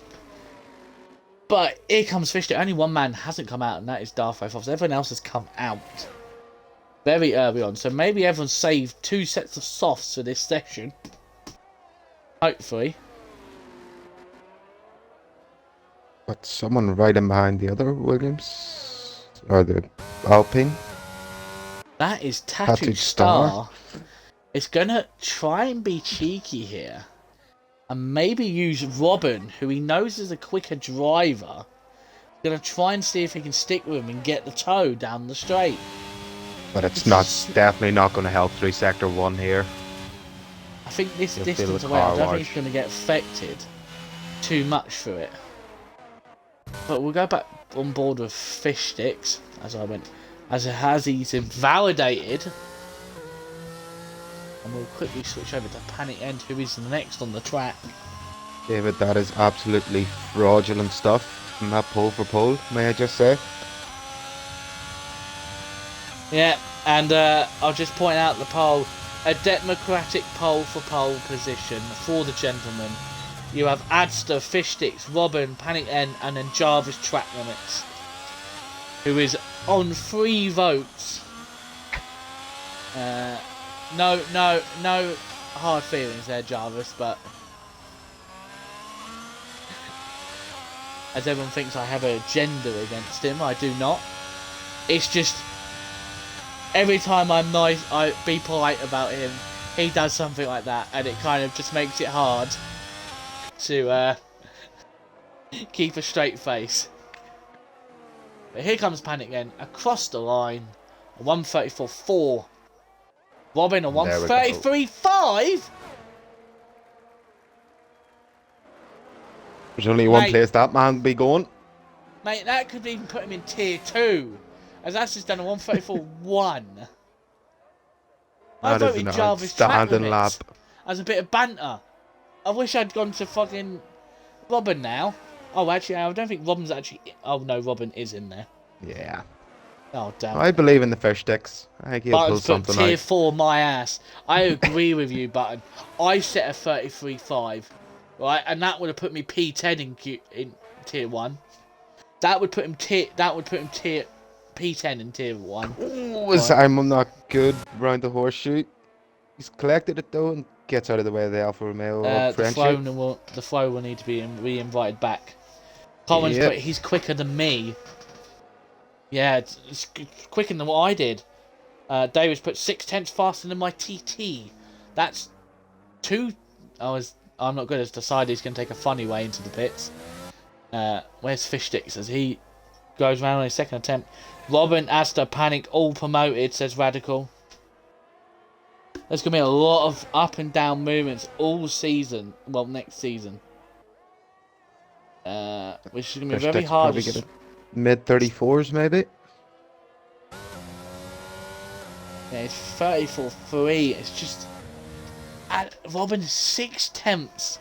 But here comes Fish. Only one man hasn't come out, and that is Darth Vader. Everyone else has come out very early on, so maybe everyone saved 2 sets of softs for this session. Hopefully. But someone right in behind the other Williams or the Alpine. That is Tattoo Tattooed Star. Star. It's gonna try and be cheeky here. And maybe use Robin, who he knows is a quicker driver. Gonna try and see if he can stick with him and get the toe down the straight. But it's definitely not going to help through Sector 1 here. I think this You'll distance feel the away, I car don't think wash. he's gonna get affected too much for it. But we'll go back on board with Fish Sticks as he's invalidated. And we'll quickly switch over to Panic End, who is next on the track. David, that is absolutely fraudulent stuff from that pole for pole, may I just say? Yeah, and I'll just point out the poll. A democratic poll for pole position for the gentlemen. You have Adster, Fish Sticks, Robin, Panic End, and then Jarvis Track Limits, who is on 3 votes. No hard feelings there, Jarvis, but as everyone thinks I have an agenda against him, I do not. It's just every time I'm nice, I be polite about him, he does something like that, and it kind of just makes it hard to keep a straight face. But here comes Panic again, across the line, a 134.4. Robin, a 133.5. There's only one place that man will be going. Mate, that could even put him in tier 2. As that's just done a 134.1. I That is voted an Jarvis Track outstanding lap. Limits as a bit of banter. I wish I'd gone to fucking Robin now. Oh, actually, I don't think Robin's actually... Oh, no, Robin is in there. Yeah. Oh, damn. I believe in the Fish Sticks. I think he'll pull Button's put something tier out. 4 my ass. I agree with you, Button. I set a 33.5, right, and that would have put me P10 in tier 1. That would put him tier P10 in tier 1. Ooh, I'm not good round the horseshoe. He's collected it though and gets out of the way of the Alfa Romeo friendship. The flow will need to be re-invited back. Coleman's put he's quicker than me. Yeah, it's quicker than what I did. David's put 0.6 faster than my TT. That's 2. I'm not good as decided he's going to take a funny way into the pits. Where's Fish Sticks as he goes round on his second attempt? Robin, Asta, Panic, all promoted, says Radical. There's going to be a lot of up and down movements all season. Well, next season. Which is going to be very hard. Mid 34s, maybe? Yeah, it's 34.3. It's just... Robin is 0.6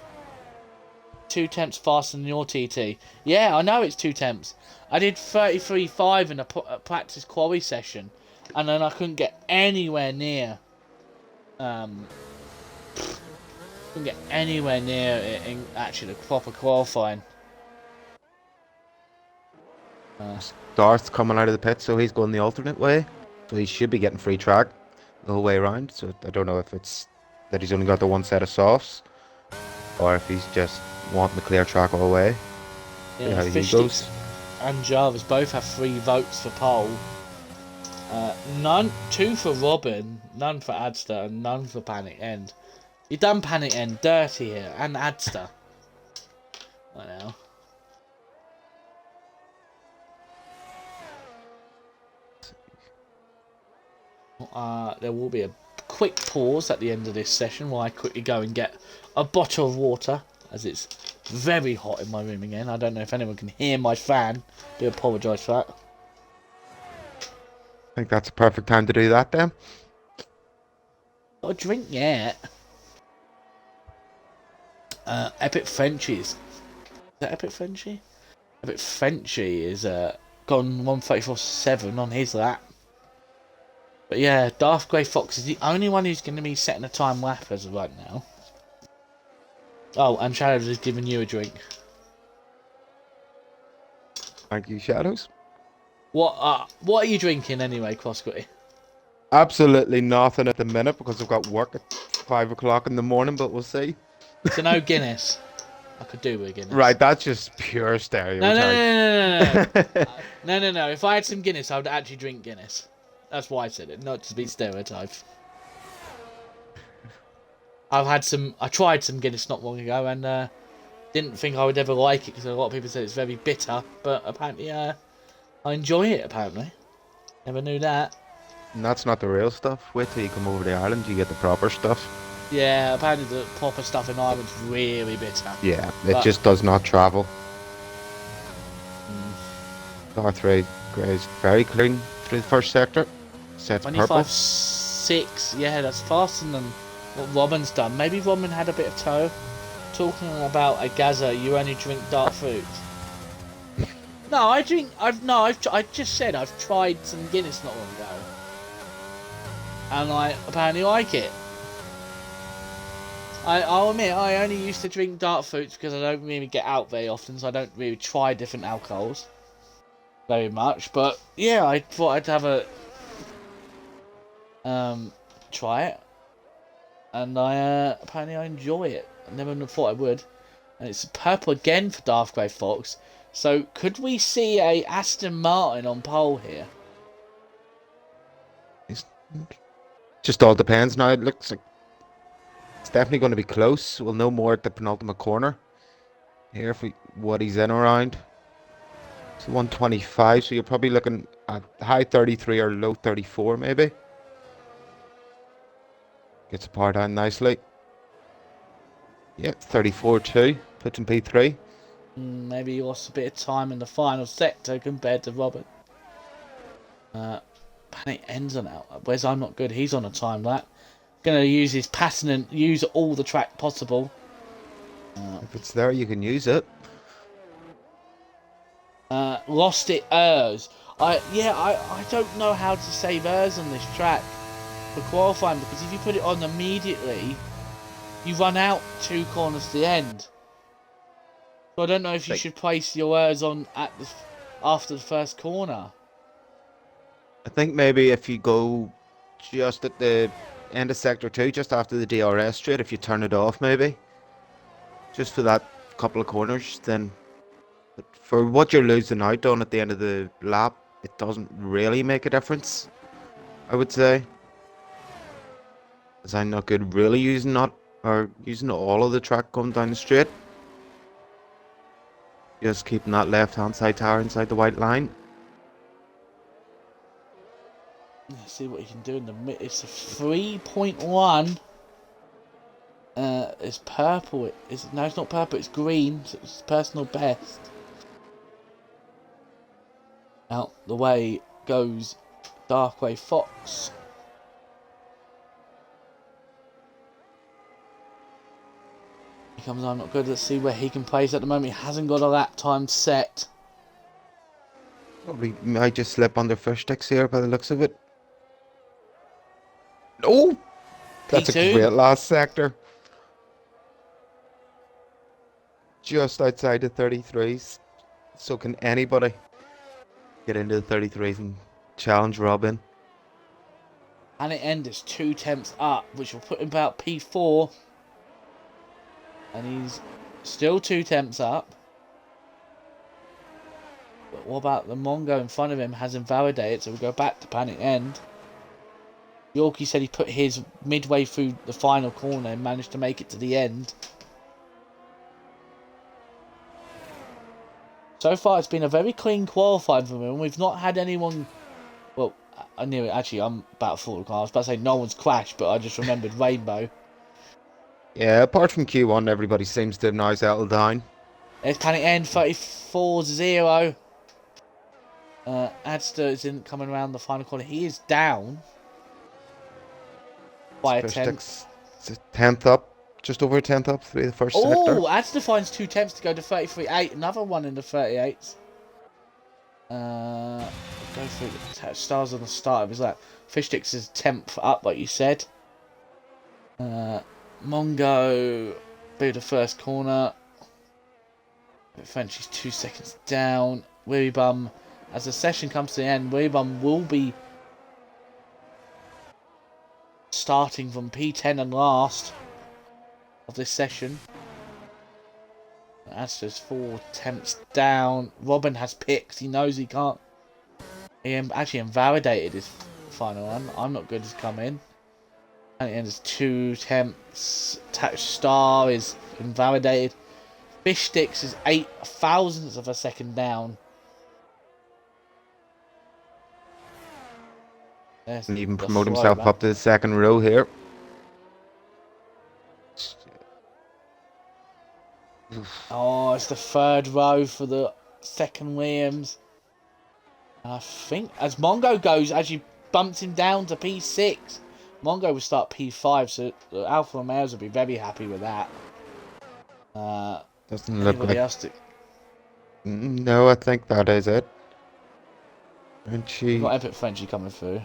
2 tenths faster than your TT. Yeah, I know it's 2 tenths. I did 33.5 in a practice quarry session, and then I couldn't get anywhere near. Couldn't get anywhere near it in actually the proper qualifying. Darth's coming out of the pit, so he's going the alternate way. So he should be getting free track the whole way around. So I don't know if it's that he's only got the one set of softs, or if he's just wanting to clear track all the way. See how he goes. And Jarvis both have 3 votes for pole. Two for Robin, none for Adster, and none for Panic End. You done Panic End dirty here, and Adster. I know. There will be a quick pause at the end of this session while I quickly go and get a bottle of water, as it's very hot in my room again. I don't know if anyone can hear my fan. Do apologise for that. I think that's a perfect time to do that then. Not a drink yet. Epic Frenchie's. Is that Epic Frenchie? Epic Frenchie is gone 134.7 on his lap. But yeah, Darth Grey Fox is the only one who's going to be setting a time lap as of right now. Oh, and Shadows is giving you a drink. Thank you, Shadows. What are you drinking anyway, Crossgritty? Absolutely nothing at the minute because I've got work at 5 o'clock in the morning, but we'll see. So no Guinness. I could do with a Guinness. Right, that's just pure stereotype. No. If I had some Guinness, I would actually drink Guinness. That's why I said it, not to be stereotype. I tried some Guinness not long ago and didn't think I would ever like it because a lot of people said it's very bitter, but apparently I enjoy it, apparently. Never knew that. And that's not the real stuff. Wait till you come over to Ireland, you get the proper stuff. Yeah, apparently the proper stuff in Ireland's really bitter. Yeah, it just does not travel. Darth Grey is very clean through the first sector. Sets purple. 25.6, yeah, that's faster than what Robin's done. Maybe Robin had a bit of toe. Talking about a Gaza, you only drink dark fruit. No, I just said I've tried some Guinness not long ago. And I apparently like it. I'll admit, I only used to drink dark fruits because I don't really get out very often, so I don't really try different alcohols very much. But yeah, I thought I'd have a try it, and apparently I enjoy it. I never thought I would. And it's purple again for Darth Grey Fox. So could we see a Aston Martin on pole here? Just all depends now. It looks like it's definitely going to be close. We'll know more at the penultimate corner. Here, what he's in around. It's 125, so you're probably looking at high 33 or low 34 maybe. Gets a par down nicely. Yep, 34-2. Puts in P3. Maybe he lost a bit of time in the final sector compared to Robin. Panic ends on out. Whereas I'm not good. He's on a time lap. Going to use his pattern and use all the track possible. If it's there, you can use it. Lost it Ers. I don't know how to save Ers on this track for qualifying, because if you put it on immediately, you run out 2 corners to the end. So I don't know if you should place your Ers on after the first corner. I think maybe if you go just at the end of sector 2, just after the DRS straight, if you turn it off maybe, just for that couple of corners, then for what you're losing out on at the end of the lap, it doesn't really make a difference, I would say. As I'm not good really using all of the track going down the straight. Just keeping that left hand side tire inside the white line. Let's see what you can do in the mid. It's a 3.1. It's purple. No, it's not purple. It's green. So it's personal best. Out the way goes Darth Grey Fox. comes on, not good. Let's see where he can place at the moment. He hasn't got a lap time set. Probably might just slip under fish sticks here by the looks of it. Oh, that's a P2. great last sector. Just outside the 33s. So can anybody get into the 33s and challenge Robin? And it ends 2 tenths up, which will put him about P4. And he's still 2 tenths up. But what about the Mongo in front of him has invalidated, so we'll go back to Panic End. Yorkie said he put his midway through the final corner and managed to make it to the end. So far, it's been a very clean qualifying for him. We've not had anyone... Well, I knew it. Actually, I'm about to fall. I was about to say no one's crashed, but I just remembered Rainbow. Yeah, apart from Q1, everybody seems to have now settled down. There's Panic End, 34-0. Adster isn't coming around the final corner. He is down by a tenth. It's a tenth up, just over a tenth up through the first sector. Oh, Adster finds 2 tenths to go to 33.8. Another one in the 38s. Go through the stars on the start of his lap. Fishsticks is 10th up, like you said. Mongo through the first corner. Frenchie's 2 seconds down. Weary Bum, as the session comes to the end, Weary Bum will be starting from P10 and last of this session. Aster's 4 tenths down. Robin has picked. He knows he can't. He actually invalidated his final one. I'm not good as come in. And it ends 2 tenths. Touch Star is invalidated. Fish Sticks is 8 thousandths of a second down. And even promote himself up to the second row here. Oh, it's the third row for the second Williams. I think as Mongo goes, actually bumps him down to P6. Mongo will start P5, so the Alfa Romeos will be very happy with that. Doesn't look like... else to... No, I think that is it. Frenchie... We've got Epic Frenchie coming through.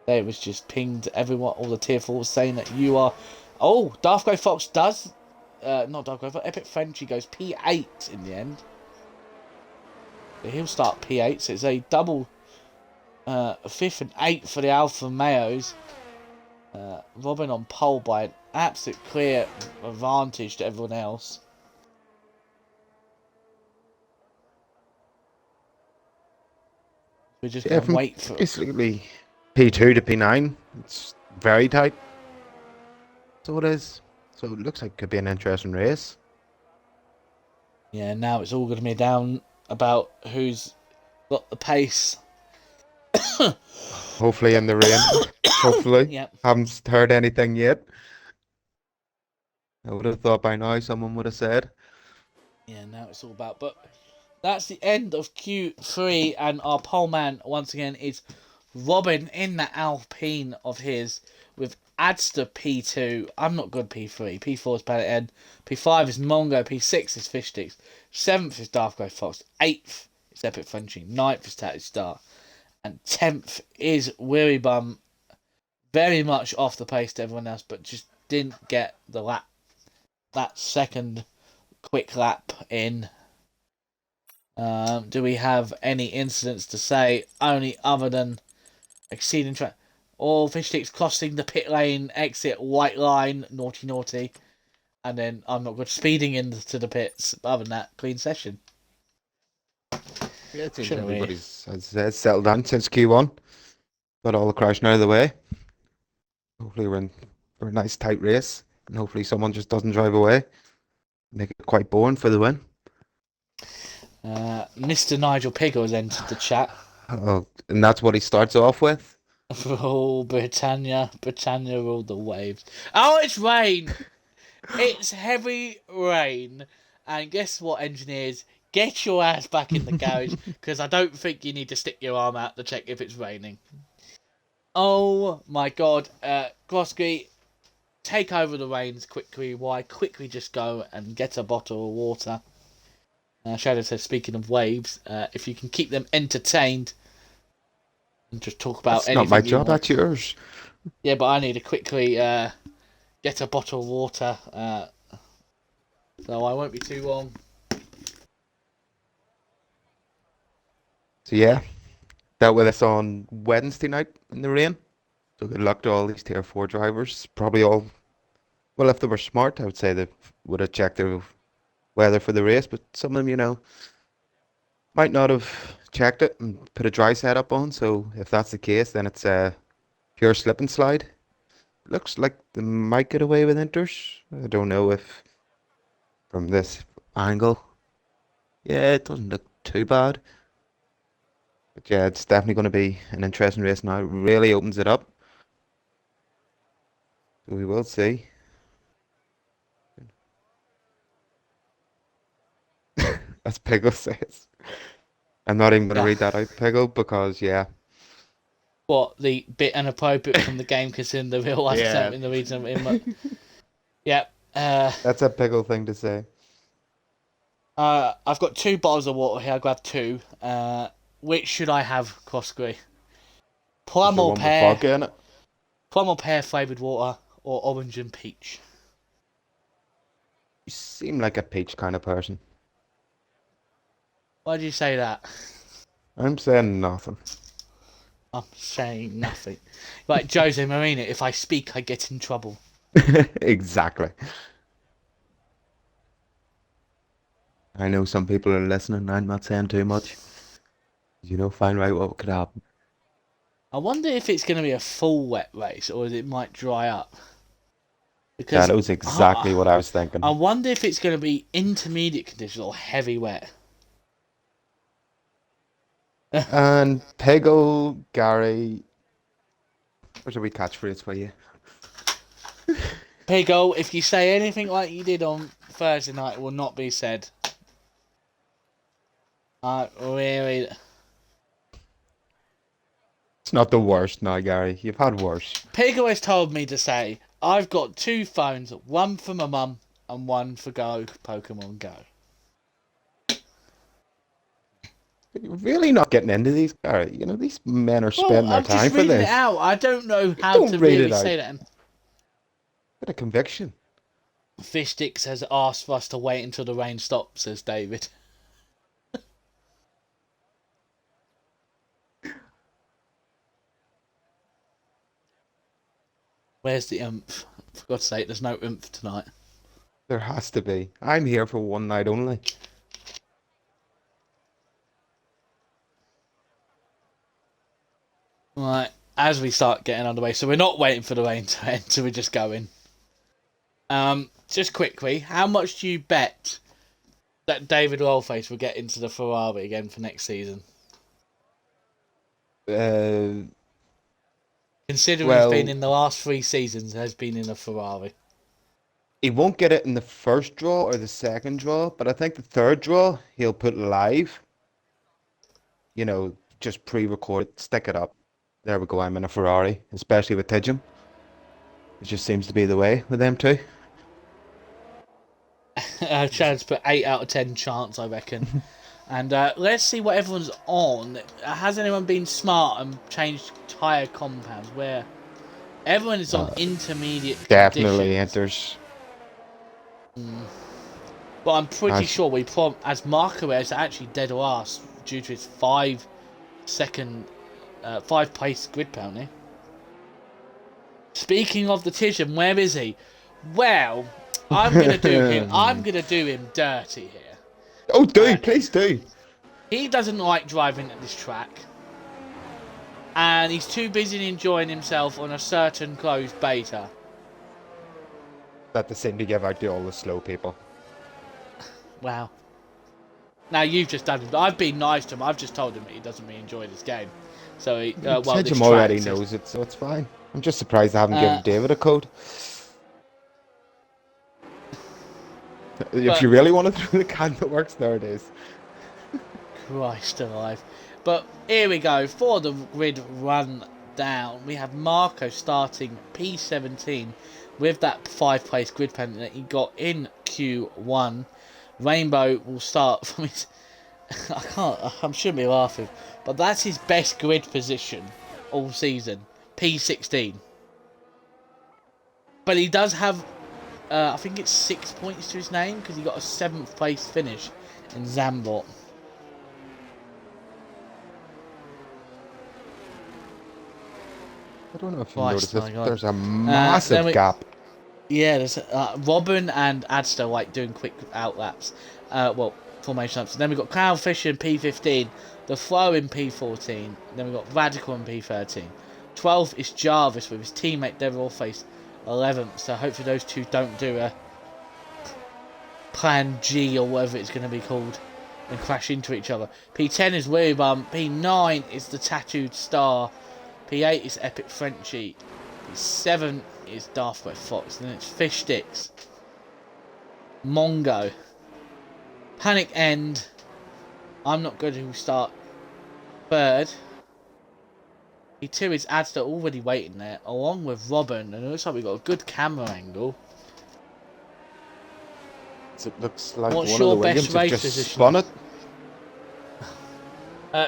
They was just pinged everyone, all the tier 4s saying that you are... Oh, Darth Grey Fox does... not Darth Grey Fox, Epic Frenchie goes P8 in the end. So he'll start P8, so it's a double 5th and 8th for the Alfa Romeos. Robin on pole by an absolute clear advantage to everyone else. We're just going to wait for... Basically P2 to P9. It's very tight. So it is. So it looks like it could be an interesting race. Yeah, now it's all going to be down about who's got the pace. Hopefully in the rain. Hopefully. Yep. Haven't heard anything yet. I would have thought by now someone would have said. Yeah, now it's all about... But that's the end of Q3, and our pole man, once again, is Robin in that Alpine of his, with Adster P2. I'm not good P3. P4 is Planet N. P5 is Mongo. P6 is Fish Sticks. 7th is Darth Grey Fox. 8th is Epic Frenchie. 9th is Tattoo Star. And 10th is Weary Bum. Very much off the pace to everyone else, but just didn't get the lap. That second quick lap in. Do we have any incidents to say? Only other than exceeding track. All Fish Sticks crossing the pit lane, exit, white line, naughty naughty. And then I'm not good speeding into the pits. But other than that, clean session. Yeah, it seems everybody's has settled down since Q1. Got all the crashing out of the way. Hopefully we're in for a nice tight race. And hopefully someone just doesn't drive away. Make it quite boring for the win. Mr. Nigel Piggle has entered the chat. Oh, and that's what he starts off with. Oh, Britannia ruled the waves. Oh, it's rain! It's heavy rain. And guess what, engineers? Get your ass back in the garage, because I don't think you need to stick your arm out to check if it's raining. Oh my god, Grosky, take over the reins quickly while I quickly just go and get a bottle of water. Shadow says, speaking of waves, if you can keep them entertained and just talk about That's not my anything you job. want. That's yours. Yeah, but I need to quickly get a bottle of water, so I won't be too long. So yeah, dealt with this on Wednesday night in the rain. So good luck to all these tier 4 drivers. Probably all, well, if they were smart, I would say they would have checked their weather for the race, but some of them, might not have checked it and put a dry setup on. So if that's the case, then it's a pure slip and slide. Looks like they might get away with inters. I don't know if from this angle. Yeah, it doesn't look too bad. But yeah, it's definitely going to be an interesting race now. It really opens it up. So we will see. As Piggle says. I'm not even going to Yeah. read that out, Piggle, because yeah. What, the bit inappropriate from the game considering the real life Yeah. in the reason yeah. That's a Piggle thing to say. I've got 2 bottles of water here. I grabbed 2. Which should I have, Crossgree? Is Plum there or one with pear? vodka in it? Plum or pear flavoured water, or orange and peach? You seem like a peach kind of person. Why do you say that? I'm saying nothing. I'm saying nothing. Like Jose Marina, if I speak, I get in trouble. Exactly. I know some people are listening. I'm not saying too much. Find right what could happen. I wonder if it's going to be a full wet race, or it might dry up. Because That was exactly what I was I thinking. wonder if it's going to be intermediate conditions or heavy wet. And Peggle, Gary, where's a wee catchphrase for you? Pigo, if you say anything like you did on Thursday night, it will not be said. I really. It's not the worst now, Gary. You've had worse. Pigo has told me to say, I've got 2 phones, one for my mum and one for Pokemon Go. You're really not getting into these, Gary. These men are Well, spending their I'm time just for reading it this. out. I don't know how Don't to read really it out. say that. Bit of conviction. Fistix has asked for us to wait until the rain stops, says David. Where's the oomph? For God's sake, there's no oomph tonight. There has to be. I'm here for one night only. Right, as we start getting underway, so we're not waiting for the rain to end, so we're just going. Just quickly, how much do you bet that David Rollface will get into the Ferrari again for next season? Considering he's been Well, in the last 3 seasons, has been in a Ferrari. he won't get it in the first draw or the second draw, but I think the third draw he'll put live. Just pre-record it, stick it up. There we go. I'm in a Ferrari, especially with Tidjum. It just seems to be the way with them two. Chance put 8 out of 10 chance, I reckon. And let's see what everyone's on. Has anyone been smart and changed tyre compounds? Where everyone is on intermediate Definitely conditions. enters. But I'm pretty sure as Marquez actually dead last due to his 5 place grid penalty. Speaking of the Titian, where is he? Well, I'm gonna do him. I'm gonna do him dirty here. Oh, please do. He doesn't like driving at this track, and he's too busy enjoying himself on a certain closed beta. That they seem to give out to all the slow people. Wow. Now you've just done it. I've been nice to him. I've just told him that he doesn't really enjoy this game. So he, Tidjum already knows it, so it's fine. I'm just surprised I haven't given David a code. If you really want to throw the can that works nowadays. Christ alive. But here we go. For the grid run down, we have Marco starting P17. with that 5th place grid pen that he got in Q1. Rainbow will start from his... I shouldn't be laughing, but that's his best grid position all season. P16. But he does have, I think it's 6 points to his name because he got a 7th place finish in Zambot. I don't know if you noticed this. God. There's a massive gap. Yeah, there's Robin and Adster like doing quick outlaps. Well, formation ups. Then we've got Cloudfish in P15, the Flow in P14. Then we've got Radical in P13. 12th is Jarvis with his teammate Devil Face 11th. So hopefully those two don't do a Plan G or whatever it's going to be called and crash into each other. P10 is Weary Bum. P9 is the Tattooed Star. P8 is Epic Frenchie. P7 is Darth Red Fox. Then it's Fish Sticks, Mongo, Panic End. I'm Not Good who start 3rd. P2 is Adster already waiting there, along with Robin, and it looks like we've got a good camera angle. It looks like What's one your of the best Williams race just position? spun it.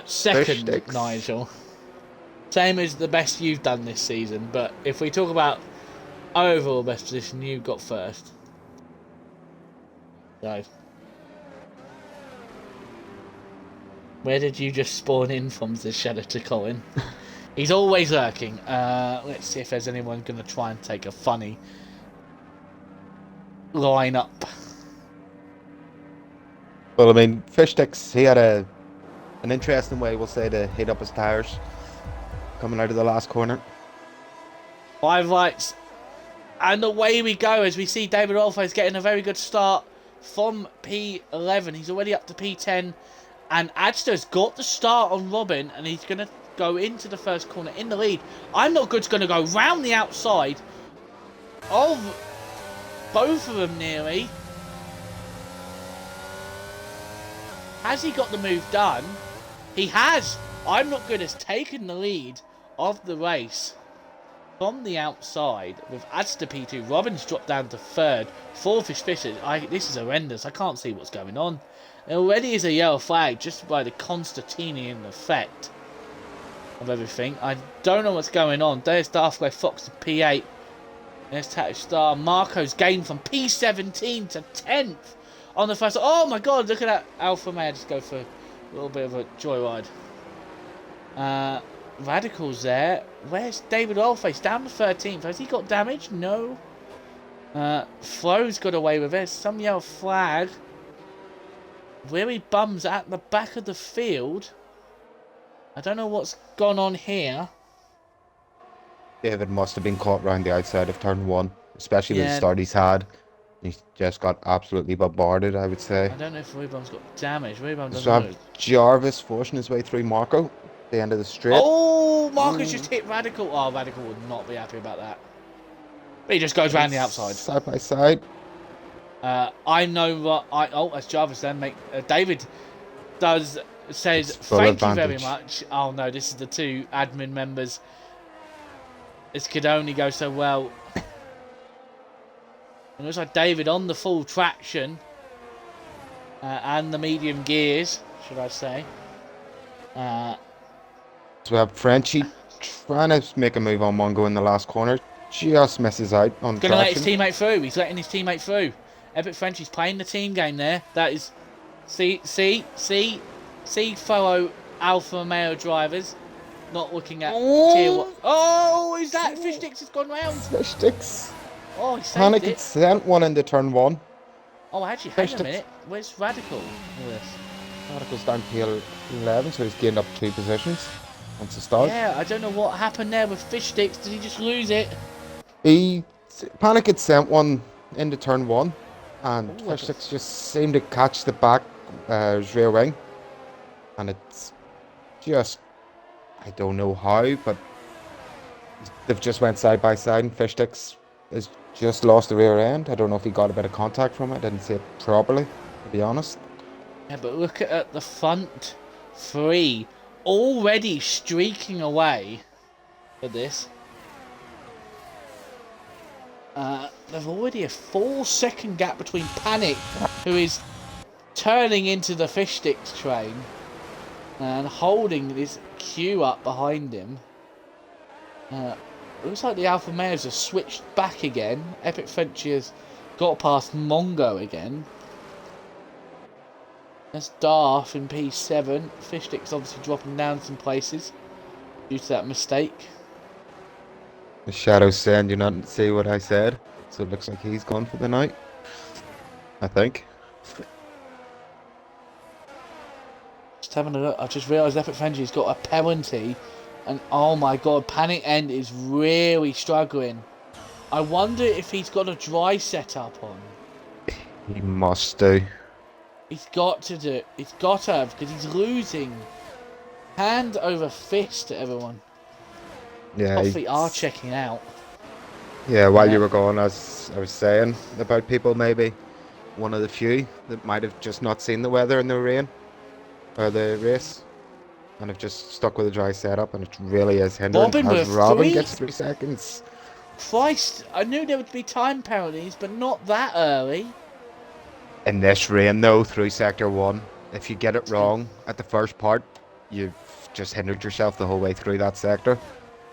Second, Nigel. Same as the best you've done this season, but if we talk about overall best position, you got 1st. So, where did you just spawn in from, the shadow to Colin? He's always lurking. Let's see if there's anyone going to try and take a funny lineup. Well, I mean, Fish Sticks, he had an interesting way, we'll say, to hit up his tires coming out of the last corner. 5 lights. And away we go as we see David Olfo is getting a very good start from P11. He's already up to P10. And Adster's got the start on Robin. And he's going to go into the first corner in the lead. I'm Not Good's going to go round the outside of both of them nearly. Has he got the move done? He has. I'm Not Good has taken the lead of the race from the outside with Adster P2. Robin's dropped down to 3rd. 4th is Fisher. This is horrendous. I can't see what's going on. There already is a yellow flag just by the Constantinian effect of everything. I don't know what's going on. There's Darth Red Fox to P8. There's Tattoo Star. Marco's gained from P17 to 10th on the first. Oh my god, look at that Alpha Male just go for a little bit of a joyride. Radical's there. Where's David Oldface? Down to 13th. Has he got damage? No. Flo's got away with it. Some yellow flag. Weary Bum's at the back of the field. I don't know what's gone on here. David must have been caught round the outside of turn 1, especially with the start he's had. He's just got absolutely bombarded, I would say. I don't know if Weary Bum's got damage. Weary Bum doesn't So know. Jarvis forcing his way through Marco. The end of the straight. Oh, Marcus just hit Radical. Oh, Radical would not be happy about that. But he just goes round the outside. Side by side. I know what that's Jarvis then, mate. David says full thank advantage. you very much. Oh no, this is the 2 admin members. This could only go so well. It looks like David on the full traction and the medium gears, should I say. So we have Frenchie trying to make a move on Mongo in the last corner. Just misses out on Gonna let traction. his teammate through. He's letting his teammate through. Epic Frenchie's playing the team game there. That is... See fellow Alpha Romeo drivers. Not looking at tier 1. Oh, is that Fish Sticks has gone round? Fish Sticks. Oh, he saved Panic it. sent one into turn 1. Oh, actually, hang on a minute. Where's Radical? Look at this. Radical's down to 11, so he's gained up 2 positions. Once the start. Yeah, I don't know what happened there with Fish Sticks. Did he just lose it? Panic had sent one into turn 1, and Fish Sticks just seemed to catch the back rear wing, and it's just, I don't know how, but they've just went side by side, and Fish Sticks has just lost the rear end. I don't know if he got a bit of contact from it. I didn't see it properly, to be honest. Yeah, but look at the front 3 already streaking away for this. There's already a 4-second gap between Panic, who is turning into the fish sticks train, and holding this queue up behind him. Looks like the Alpha Males have switched back again. Epic Frenchy has got past Mongo again. That's Darth in P7. Fish sticks obviously dropping down some places due to that mistake. The Shadow's saying you not see what I said, so it looks like he's gone for the night. I think. Just having a look, I just realised Epic Frenzy's got a penalty, and oh my god, Panic End is really struggling. I wonder if he's got a dry setup on. He must do. He's got to do. He's got to have, because he's losing hand over fist to everyone. Yeah. Hopefully are checking out. Yeah, while you were going, as I was saying about people, maybe one of the few that might have just not seen the weather in the rain or the race, and have just stuck with a dry setup, and it really is hindering. Robin As with Robin 3? gets 3 seconds. Christ, I knew there would be time penalties, but not that early. In this rain, though, through Sector 1, if you get it wrong at the first part, you've just hindered yourself the whole way through that sector.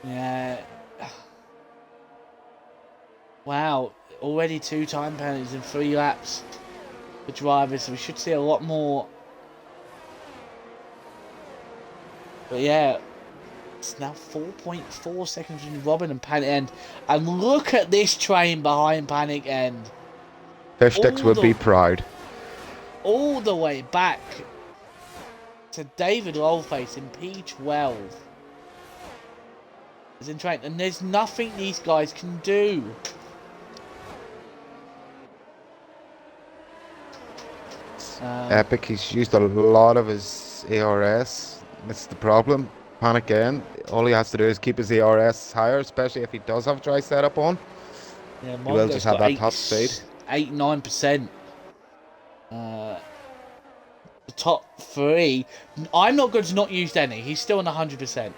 Yeah. Wow, already 2 time penalties in 3 laps for drivers, so we should see a lot more. But yeah, it's now 4.4 seconds between Robin and Panic End. And look at this train behind Panic End. Fish sticks would be proud. All the way back to David Lolface in P12. Is in train, and there's nothing these guys can do. Epic, he's used a lot of his ARS. That's the problem. Panic End, all he has to do is keep his ARS higher, especially if he does have dry setup on. Yeah, he will just have that top speed. 8-9%. The top 3. I'm not going to not use any. He's still on 100%.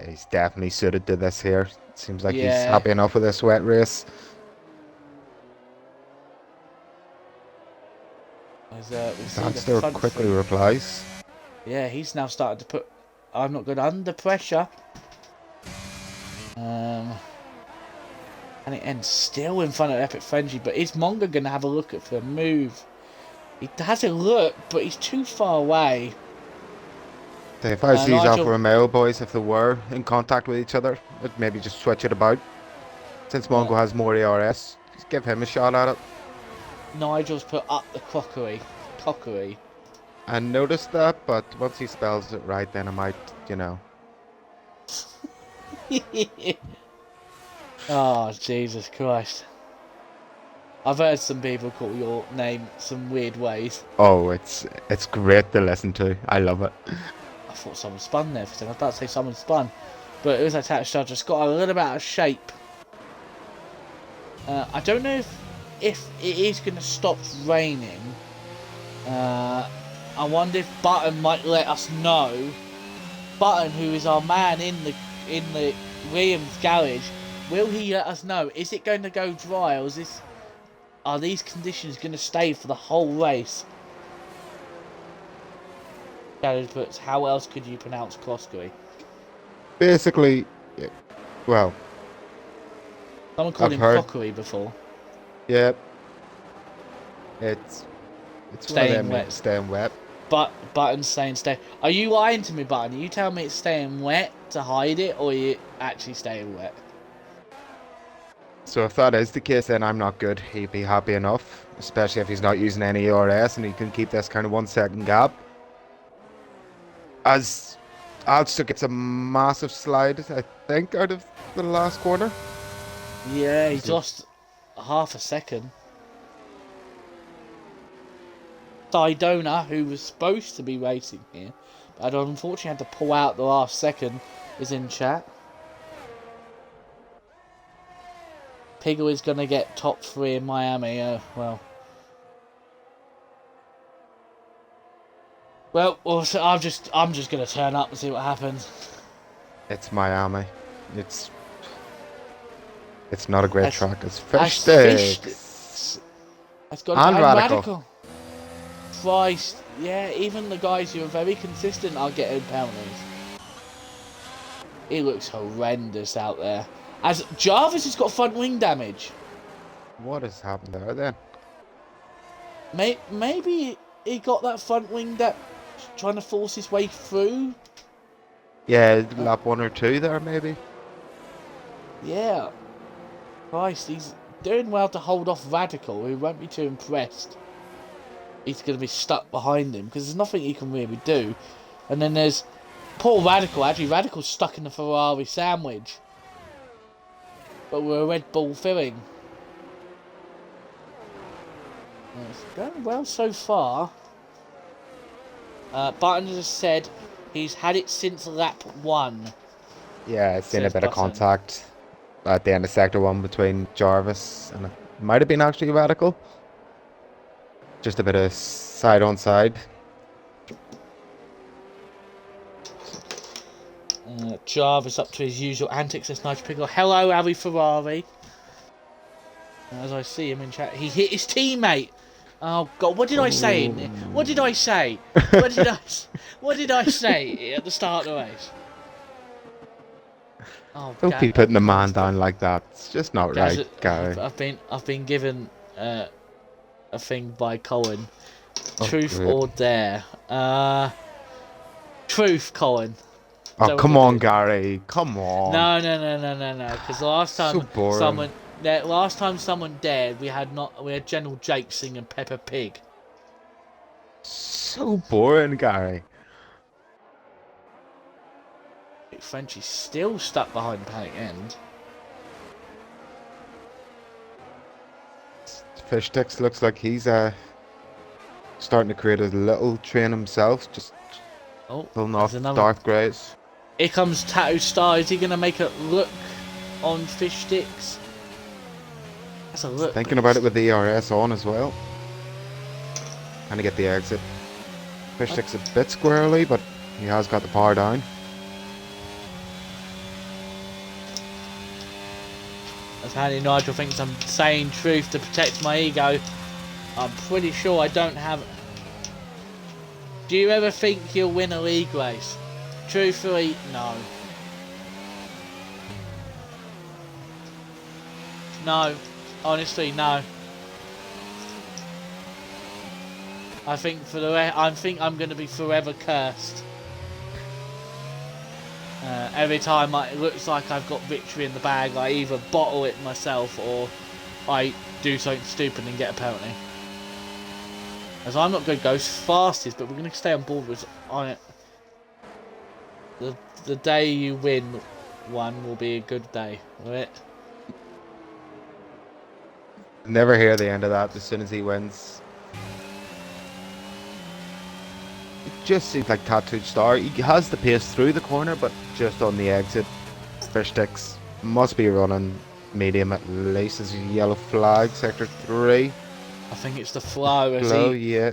He's definitely suited to this here. Seems like he's happy enough with this wet race. Still quickly replies. Yeah, he's now started to put I'm not good under pressure. And it ends still in front of Epic Frenzy, but is Mongo going to have a look at for a move? He has a look, but he's too far away. If I see these Alfa Romeo boys, if they were in contact with each other, I'd maybe just switch it about. Since Mongo has more ARS, just give him a shot at it. Nigel's put up the crockery. I noticed that, but once he spells it right, then I might, you know. Oh, Jesus Christ. I've heard some people call your name some weird ways. Oh, it's great to listen to. I love it. I thought someone spun there for a second. I was about to say someone spun. But it was attached to just got a little bit out of shape. I don't know if it is going to stop raining. I wonder if Button might let us know. Button, who is our man in the Williams garage, will he let us know? Is it going to go dry, or are these conditions going to stay for the whole race? Garage puts, how else could you pronounce Croskery? Basically, well, someone called him crockery before. Yeah, it's staying wet. Staying wet. But Button's saying stay. Are you lying to me, Button? Are you telling me it's staying wet to hide it, or are you actually staying wet? So if that is the case, then I'm not good. He'd be happy enough, especially if he's not using any ERS and he can keep this kind of 1 second gap. As Alster gets a massive slide, I think, out of the last corner. Yeah, he's lost half a second. Sidona, who was supposed to be racing here, but unfortunately had to pull out the last second, is in chat. Piggle is going to get top 3 in Miami. Well, I'm just going to turn up and see what happens. It's Miami. It's It's not a great As, track. It's fish as fish sticks has gone and behind radical. Radical. Christ, yeah, even the guys who are very consistent are getting penalties. He looks horrendous out there. As Jarvis has got front wing damage. What has happened there then? Maybe he got that front wing that trying to force his way through. Yeah, lap 1 or 2 there maybe. Yeah. Christ, he's doing well to hold off Radical, who won't be too impressed. He's going to be stuck behind him because there's nothing he can really do. And then there's poor Radical. Actually, Radical's stuck in the Ferrari sandwich. But we're a Red Bull filling. It's going well so far. Button has said he's had it since lap 1. Yeah, I've seen a Says bit of Button. contact at the end of sector 1 between Jarvis and it might have been actually radical. Just a bit of side on side. Jarvis up to his usual antics. That's nice pickle. Hello, Harry Ferrari. As I see him in chat, he hit his teammate. Oh God! What did I say? What did I say? What did I? What did I say at the start of the race? Oh, Don't be putting a man down like that. It's just not right, Gary. I've been given a thing by Colin. Oh, Truth great. or dare? Truth, Colin. Oh, come on, Gary. Come on. No. Because last time So boring. someone dared, we had General Jake singing Peppa Pig. So boring, Gary. Frenchie's still stuck behind Panic End. Fish Sticks looks like he's starting to create a little train himself. Just pulling off dark greys. Here comes Tattoo Star. Is he going to make it look on Fish Sticks? That's a look. Thinking about it with the ERS on as well. Trying to get the exit. Fish Sticks a bit squirrely, but he has got the power down. As Handy Nigel thinks I'm saying truth to protect my ego, I'm pretty sure I don't have it. Do you ever think you'll win a league race? Truthfully, no. No. Honestly, no. I think I'm going to be forever cursed. Every time it looks like I've got victory in the bag, I either bottle it myself or I do something stupid and get a penalty. As I'm not going to go fastest, but we're going to stay on board with on it. The day you win one will be a good day, will it? Never hear the end of that as soon as he wins. It just seems like Tattooed Star. He has the pace through the corner, but just on the exit. Fish Sticks must be running medium at least as a yellow flag, sector 3. I think it's the flow. Yeah.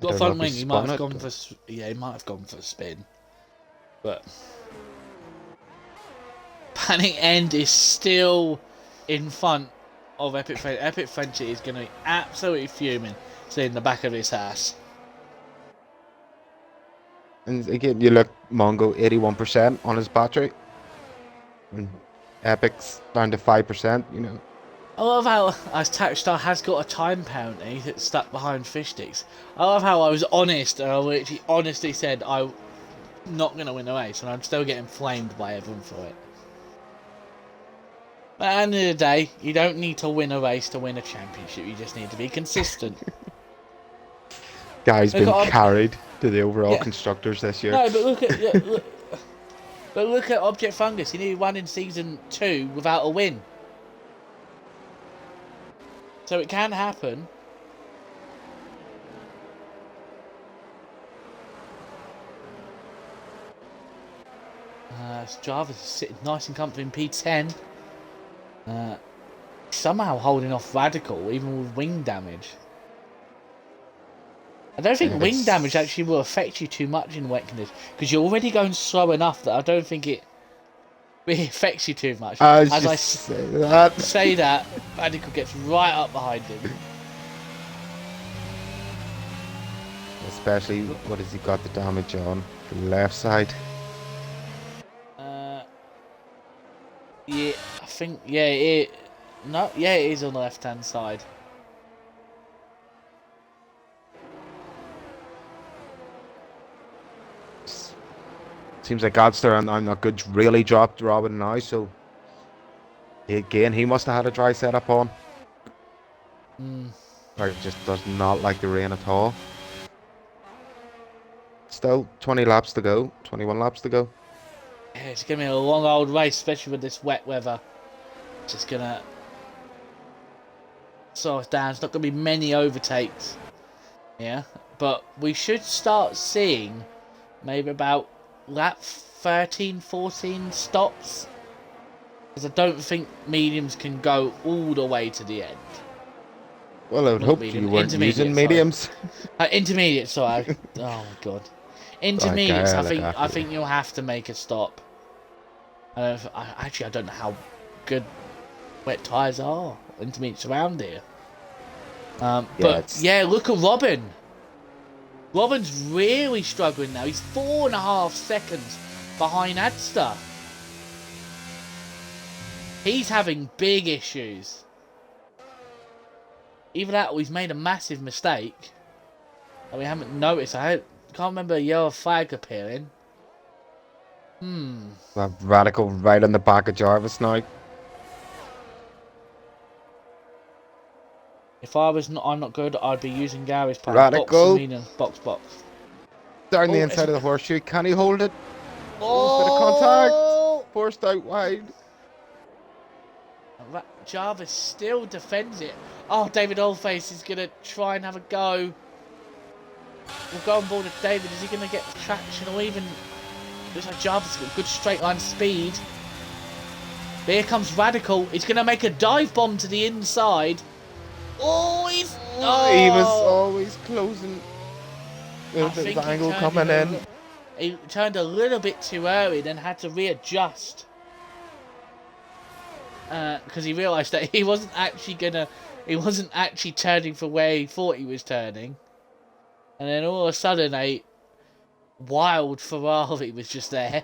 Got front wing. He might have gone for. Yeah, he might have gone for a spin. But Panic End is still in front of Epic Frenchie. Epic Frenchie is going to be absolutely fuming, seeing the back of his ass. And again, you look Mongo 81% on his battery. And Epic's down to 5%, you know. I love how Tackstar has got a time penalty that's stuck behind Fish Sticks. I love how I was honest and I literally honestly said I'm not going to win the race and I'm still getting flamed by everyone for it. But at the end of the day, you don't need to win a race to win a championship, you just need to be consistent. Guy's been carried to the overall constructors this year. No, but look at Object Fungus. He nearly won in season 2 without a win. So it can happen. Jarvis is sitting nice and comfy in P10. Somehow holding off Radical, even with wing damage. I don't think wing damage actually will affect you too much in wet conditions, because you're already going slow enough that I don't think it It affects you too much. I was As I just saying that. say that, Radical gets right up behind him. Especially, what has he got the damage on? The left side. Yeah, I think, yeah, it... No, yeah, it is on the left-hand side. Seems like Godster and I'm Not Good really dropped Robin now, so again, he must have had a dry setup on. Or he just does not like the rain at all. Still 20 laps to go, 21 laps to go. Yeah, it's going to be a long old race, especially with this wet weather. Just going to slow us down. It's not going to be many overtakes. Yeah, but we should start seeing maybe about lap 13, 14 stops. Because I don't think mediums can go all the way to the end. Well, I would Not hope medium, you weren't using intermediate, sorry. mediums. Intermediate, sorry. Oh my god. Intermediates, Okay, I think you'll have to make a stop. Actually, I don't know how good wet tyres are. Intermediates around here. But yeah, look at Robin. Robin's really struggling now. He's 4.5 seconds behind Adster. He's having big issues. Either that or he's made a massive mistake that we haven't noticed. I can't remember a yellow flag appearing. Well, Radical right on the back of Jarvis now. If I'm not good, I'd be using Gary's part. Radical. Box. Down the inside of the horseshoe. Can he hold it? Oh, Bit of contact. Forced out wide. Jarvis still defends it. Oh, David Oldface is going to try and have a go. We'll go on board with David. Is he going to get traction or even... Looks like Jarvis has got good straight line speed. But here comes Radical. He's going to make a dive bomb to the inside. Oh, he's... Oh. He was always closing. With the angle coming in. He turned a little bit too early, then had to readjust. Because he realised that he wasn't actually turning for where he thought he was turning. And then all of a sudden a wild Ferrari was just there.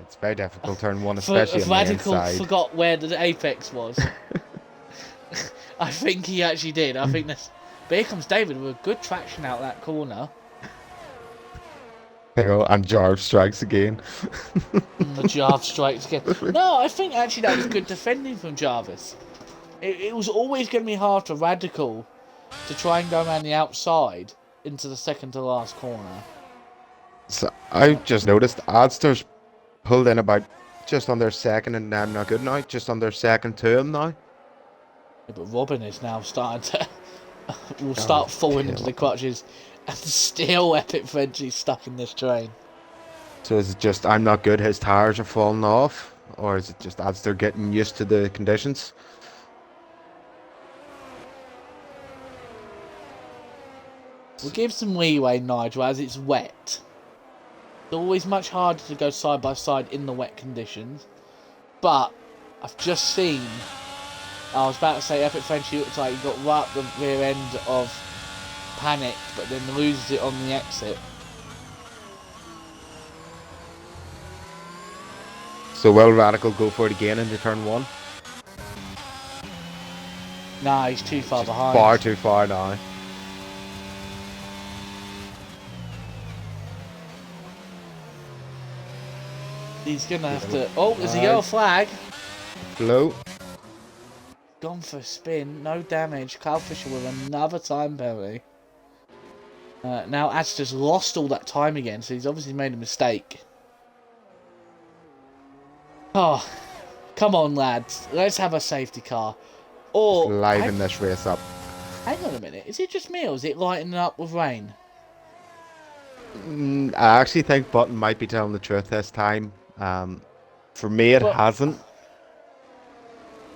It's very difficult turn one, especially on the Radical inside. forgot where the apex was. I think he actually did. I think that's... But here comes David with good traction out that corner. And Jarv strikes again. The Jarv strikes again. No, I think actually that was good defending from Jarvis. It was always going to be hard for Radical to try and go around the outside into the second to last corner. So I just noticed Adster's pulled in about just on their second, and I'm not good now. Just on their second to him now. Yeah, but Robin is now starting to will start falling into the crutches, and still Epic Frenchie's stuck in this train. So is it just I'm not good, his tires are falling off, or is it just Adster getting used to the conditions? We'll give some leeway, Nigel, as it's wet. It's always much harder to go side by side in the wet conditions. But I've just seen... I was about to say Epic Frenchie looks like he got right up the rear end of Panic, but then loses it on the exit. So will Radical go for it again into turn one? Nah, he's too far behind. Far too far now. He's going to have to... Oh, there's a yellow flag. Low. Gone for a spin. No damage. Carl Fisher with another time penalty. Now Adster's lost all that time again, so he's obviously made a mistake. Oh, come on, lads. Let's have a safety car. Or... Just liven this race up. Hang on a minute. Is it just me, or is it lightening up with rain? I actually think Button might be telling the truth this time. For me, it hasn't.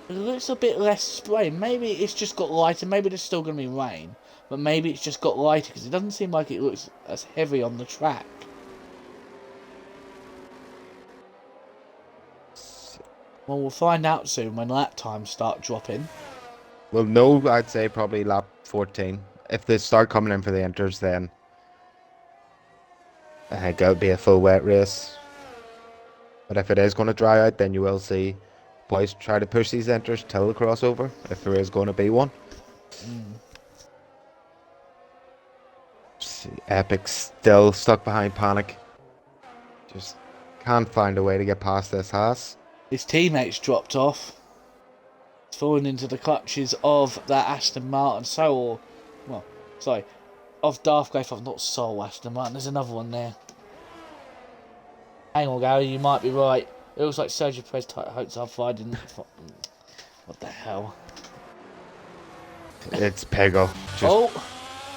It looks a bit less spray. Maybe it's just got lighter. Maybe there's still going to be rain. But maybe it's just got lighter because it doesn't seem like it looks as heavy on the track. Well, we'll find out soon when lap times start dropping. Well, no, I'd say probably lap 14. If they start coming in for the inters, then I think it'll be a full wet race. But if it is going to dry out, then you will see boys try to push these inters till the crossover, if there is going to be one. Mm. See, Epic's still stuck behind Panic. Just can't find a way to get past this Haas. His teammates dropped off. He's fallen into the clutches of that Aston Martin Soul. Well, sorry, of Darth Grey. Not Soul Aston Martin. There's another one there. Hang on, Gary, you might be right. It looks like Sergio Perez hopes I'll find in. What the hell? It's Pego. Oh,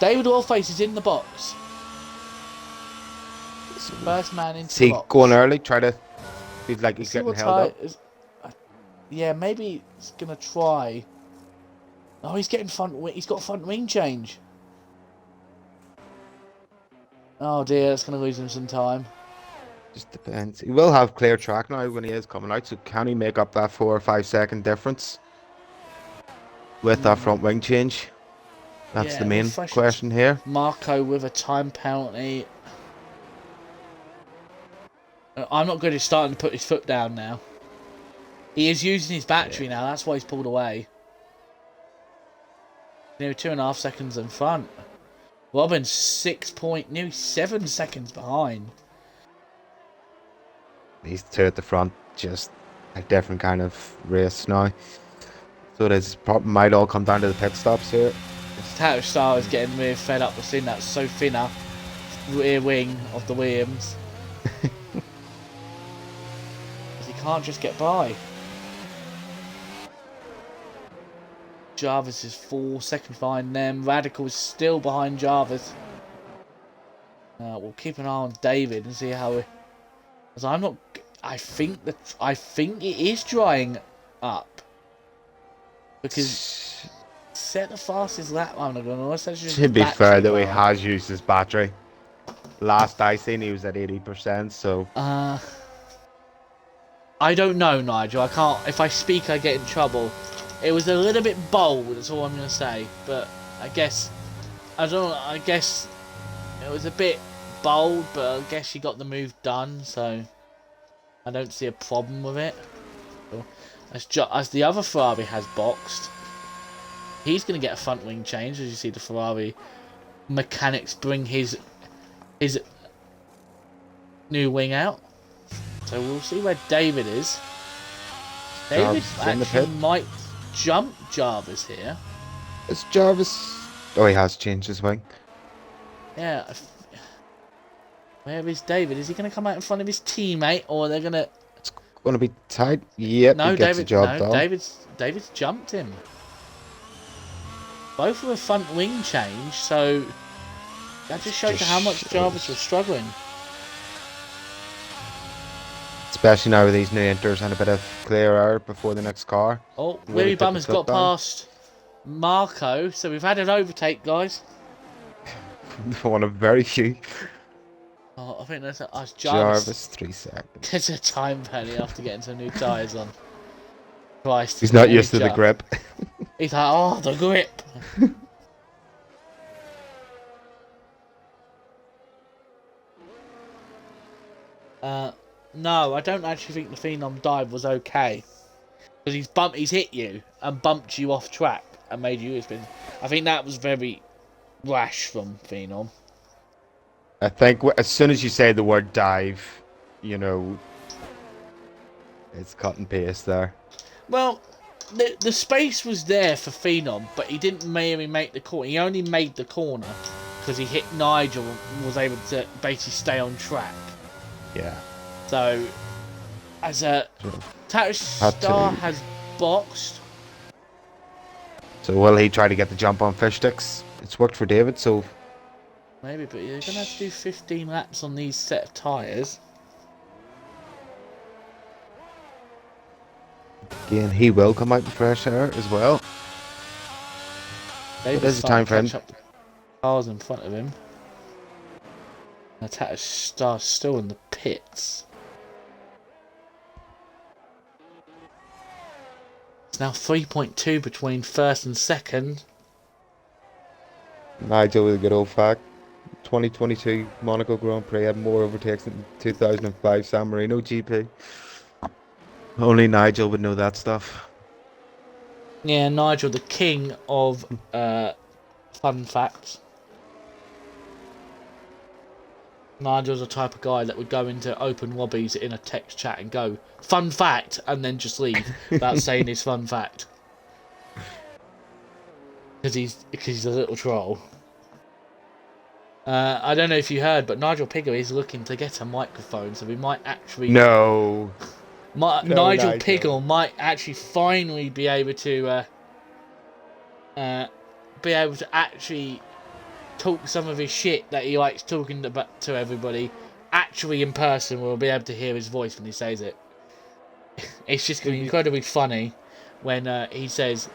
David Allface is in the box. First man into the box. Going early? Try to. He's like he's getting held up. Yeah, maybe he's gonna try. Oh, he's getting front. He's got front wing change. Oh dear, that's gonna lose him some time. Just depends. He will have clear track now when he is coming out. So can he make up that 4 or 5 second difference with that front wing change? That's the main question here. Marco with a time penalty. I'm not good at starting to put his foot down now. He is using his battery now. That's why he's pulled away. Nearly 2.5 seconds in front. Robin's nearly 7 seconds behind. These two at the front, just a different kind of race now. So this might all come down to the pit stops here. Tato Star is getting really fed up with seeing that Sofina rear wing of the Williams. He can't just get by. Jarvis is 4 seconds behind them. Radical is still behind Jarvis. We'll keep an eye on David and see how. Because I'm not. I think it is drying up. Because set the fastest lap. I'm not gonna. To be fair, though, he has used his battery. Last I seen, he was at 80%. So. I don't know, Nigel. I can't. If I speak, I get in trouble. It was a little bit bold. That's all I'm gonna say. But I guess I don't know. I guess it was a bit bold, but I guess she got the move done. So I don't see a problem with it. As the other Ferrari has boxed, he's going to get a front wing change. As you see the Ferrari mechanics bring his new wing out. So we'll see where David is. David actually might jump Jarvis here. Is Jarvis... Oh, he has changed his wing. Yeah. Where is David? Is he going to come out in front of his teammate, or they're going to... It's going to be tight. Yep, no, he gets the job done. David's jumped him. Both with a front wing change, so that just shows you how much Jarvis was struggling. Especially now with these new inters and a bit of clear air before the next car. Oh, Willie Bum has got past Marco, so we've had an overtake, guys. One of very few. Oh, I think that's Jarvis 3 seconds. There's a time penalty after getting some new tyres on. Christ. He's not used to the grip. He's like, oh, the grip. No, I don't actually think the Phenom dive was okay. Because he's hit you and bumped you off track and made you spin. I think that was very rash from Phenom. I think as soon as you say the word dive, you know, it's cut and paste there. Well, the space was there for Phenom, but he didn't really make the corner. He only made the corner because he hit Nigel and was able to basically stay on track. Yeah. So, as a Star has boxed. So will he try to get the jump on fish sticks? It's worked for David, so... Maybe, but you're going to have to do 15 laps on these set of tyres. Again, he will come out in fresh air as well. There's a time for him. Cars in front of him. Tata Star's still in the pits. It's now 3.2 between first and second. Nigel with a good old fact. 2022 Monaco Grand Prix had more overtakes than 2005 San Marino GP. Only Nigel would know that stuff. Yeah, Nigel, the king of fun facts. Nigel's the type of guy that would go into open lobbies in a text chat and go, fun fact, and then just leave without saying his fun fact. Because he's a little troll. I don't know if you heard, but Nigel Pigger is looking to get a microphone, so we might actually... No. Nigel Piggle might actually finally be able to actually talk some of his shit that he likes talking about to everybody. Actually, in person, we'll be able to hear his voice when he says it. It's just going to be incredibly funny when he says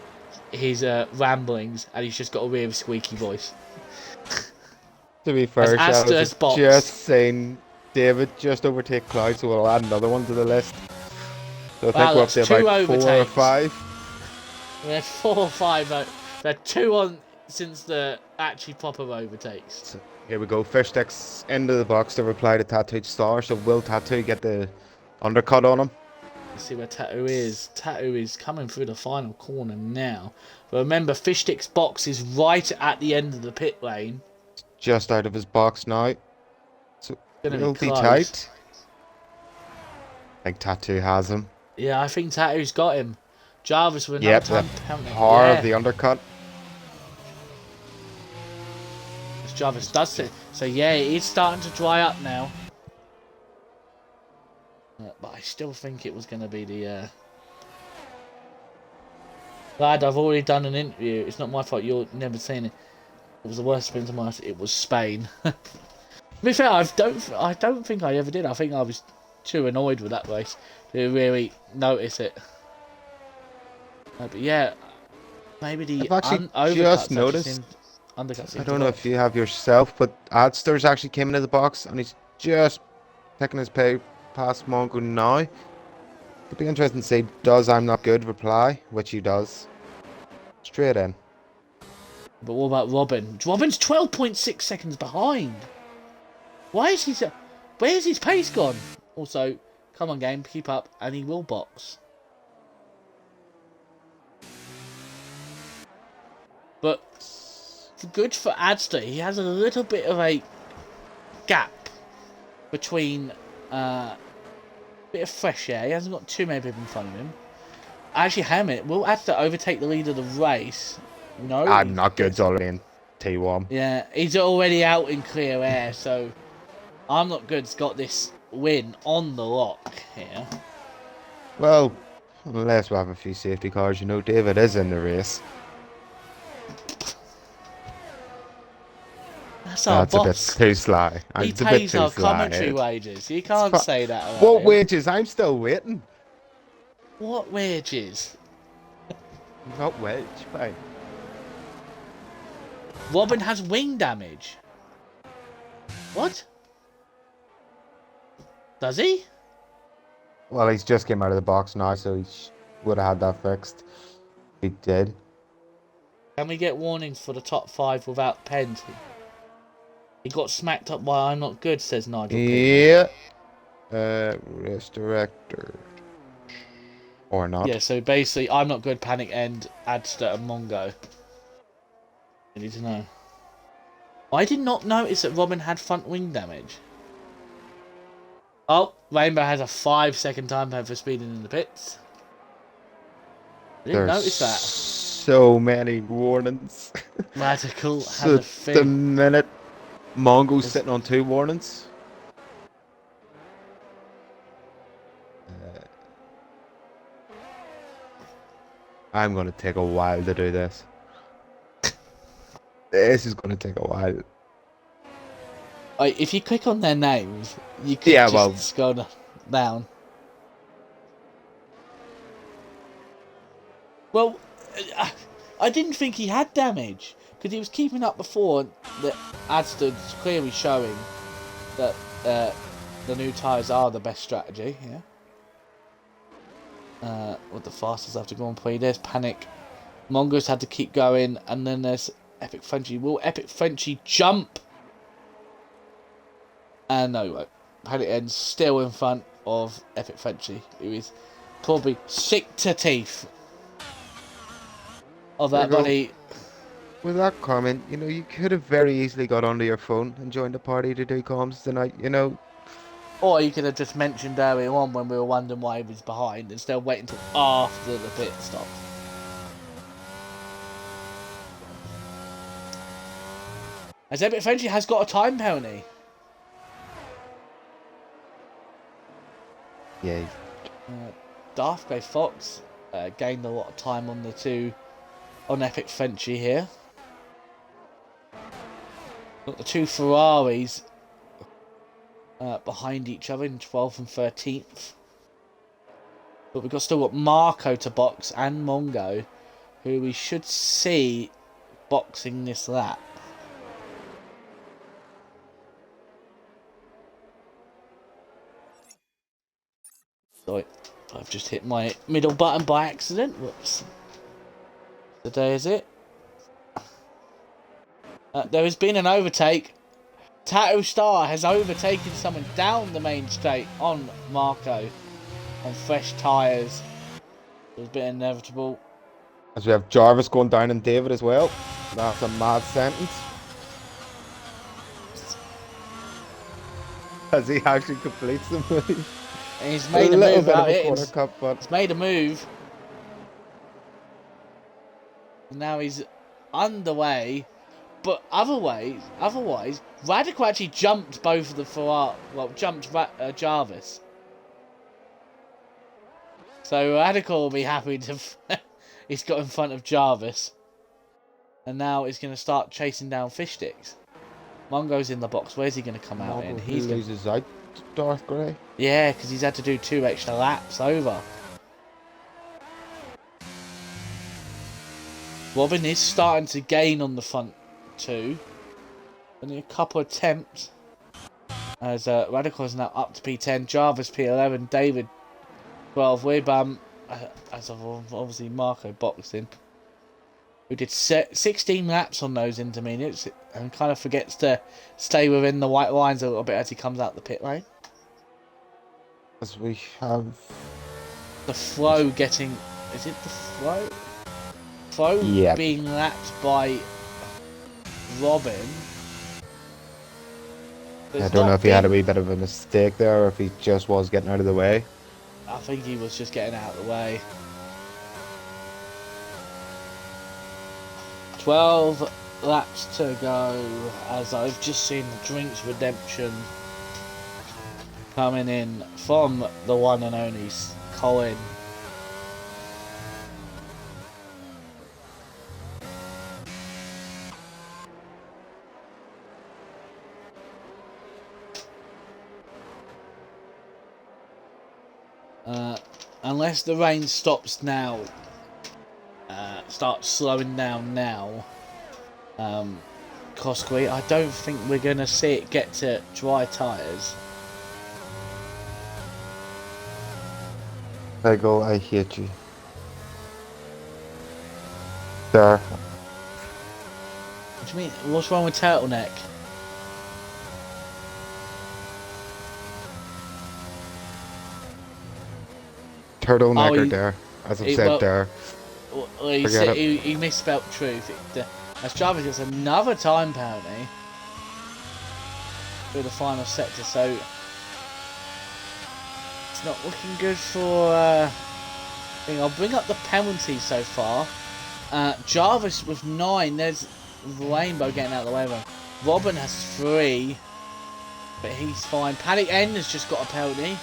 his ramblings and he's just got a really squeaky voice. To be fair, As Shell Asta's box. just saying David just overtake Cloud, so we'll add another one to the list. So I think we're up to about 4 or 5. We have 4 or 5. There are 2 on since the actually proper overtakes. So here we go. Fish sticks into the box to reply to Tattooed Star. So will Tattoo get the undercut on him? Let's see where Tattoo is. Tattoo is coming through the final corner now. But remember, Fish Stick's box is right at the end of the pit lane. Just out of his box now. So It'll be tight. I think Tattoo has him. Yeah, I think Tattoo's got him. Jarvis with another time penalty. Power of the undercut. Jarvis does it. So yeah, it is starting to dry up now. But I still think it was going to be the... Lad, I've already done an interview. It's not my fault. You've never seen it. It was the worst sprint of my life. It was Spain. To be fair, I don't think I ever did. I think I was too annoyed with that race to really notice it. But yeah, maybe the I've actually just noticed. I don't know if you have yourself, but Adsters actually came into the box and he's just taking his pay past Mongo now. It'd be interesting to see, does I'm not good reply, which he does. Straight in. But what about Robin? Robin's 12.6 seconds behind. Why is he so... Where's his pace gone? Also, come on game, keep up, and he will box. But good for Adster. He has a little bit of a gap between a bit of fresh air. He hasn't got too many people in front of him. Actually, Hammett will Adster overtake the lead of the race. No, I'm not good's already in T1. Yeah, he's already out in clear air, so I'm not good's got this win on the lock here. Well, unless we have a few safety cars, you know, David is in the race. That's our That's boss. a bit too sly. He pays our commentary wages. You can't say that about What him. wages? I'm still waiting. What wages? Not wage, fine. Robin has wing damage. What? Does he? Well, he's just came out of the box now, so he would have had that fixed. He did. Can we get warnings for the top 5 without penalty? He got smacked up by I'm not good, says Nigel. Yeah. Race director. Or not. Yeah, so basically, I'm not good, panic end, Adster and Mongo. I need to know. I did not notice that Robin had front wing damage. Oh, Rainbow has a 5-second time for speeding in the pits. I didn't notice that. So many warnings. Radical has So a thing. the minute Mongo's sitting on 2 warnings. I'm going to take a while to do this. This is going to take a while. If you click on their names, you can scroll down. Well, I didn't think he had damage because he was keeping up before. The Adster's clearly showing that the new tyres are the best strategy. Yeah. With the fastest after Grand Prix. There's Panic. Mongo's had to keep going, and then there's Epic Frenchie. Will Epic Frenchie jump? And no, he won't. Panic ends still in front of Epic Frenchie, who is probably sick to teeth of that buddy. With that comment, you know, you could have very easily got onto your phone and joined the party to do comms tonight, you know. Or you could have just mentioned earlier on when we were wondering why he was behind, instead of waiting until after the pit stop. As Epic Frenchie has got a time penalty. Yeah. Darth Grey Fox gained a lot of time on the two on Epic Frenchie here. Got the two Ferraris behind each other in 12th and 13th. But we've still got Marco to box and Mongo, who we should see boxing this lap. Sorry, I've just hit my middle button by accident. Whoops. Today is it? There has been an overtake. Tattoo Star has overtaken someone down the main straight on Marco on fresh tyres. It was a bit inevitable. As we have Jarvis going down and David as well. That's a mad sentence. As he actually completes the move. And he's made a move out of it. But he's made a move. Now he's underway. But otherwise, Radical actually jumped both of the Ferrari. Well, jumped Jarvis. So Radical will be happy to. He's got in front of Jarvis. And now he's going to start chasing down fish sticks. Mongo's in the box. Where's he going to come out in? He loses out to Darth Grey. Yeah, because he's had to do 2 extra laps over. Robin is starting to gain on the front two. Only a couple of attempts. As Radical is now up to P10. Jarvis P11. David 12. We're as of obviously Marco boxing. Who did 16 laps on those intermediates and kind of forgets to stay within the white lines a little bit as he comes out the pit lane. As we have the Flow getting... Is it the Flow? Flow being lapped by Robin. I don't know if he had a wee bit of a mistake there or if he just was getting out of the way. I think he was just getting out of the way. 12 laps to go as I've just seen the Drinks Redemption coming in from the one and only Colin. Unless the rain stops now, starts slowing down now, Cosquey, I don't think we're going to see it get to dry tyres. Peggle, I hate you. There. What do you mean? What's wrong with Turtleneck? Turtlenecker there, as I've said there. Well, he misspelt truth. As Jarvis gets another time penalty through the final sector, so it's not looking good for. I'll bring up the penalties so far. Jarvis with 9. There's Rainbow getting out of the way of him. Robin has 3, but he's fine. Paddock N has just got a penalty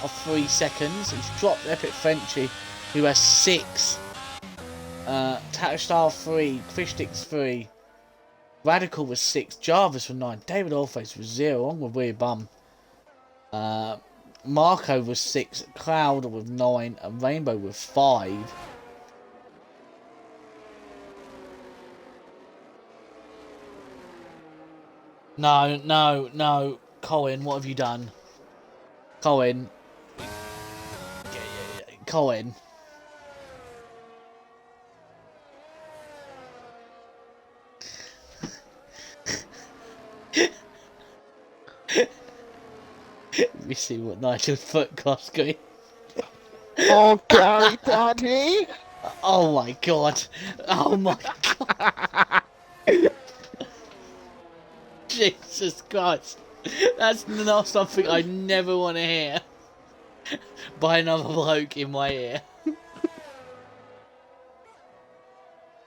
of 3 seconds. He's dropped Epic Frenchie, who has 6. Tattoo Star 3, Fish Sticks 3, Radical was 6, Jarvis was 9, David Allface was 0, on with Weird Bum. Marco was 6, Cloud with 9, and Rainbow with 5. No, Colin, what have you done? Colin. Colin. You see what Nigel's foot cost going. Oh, Gary, Daddy! Oh my god. Oh my god. Jesus Christ. That's not something I never want to hear by another bloke in my ear.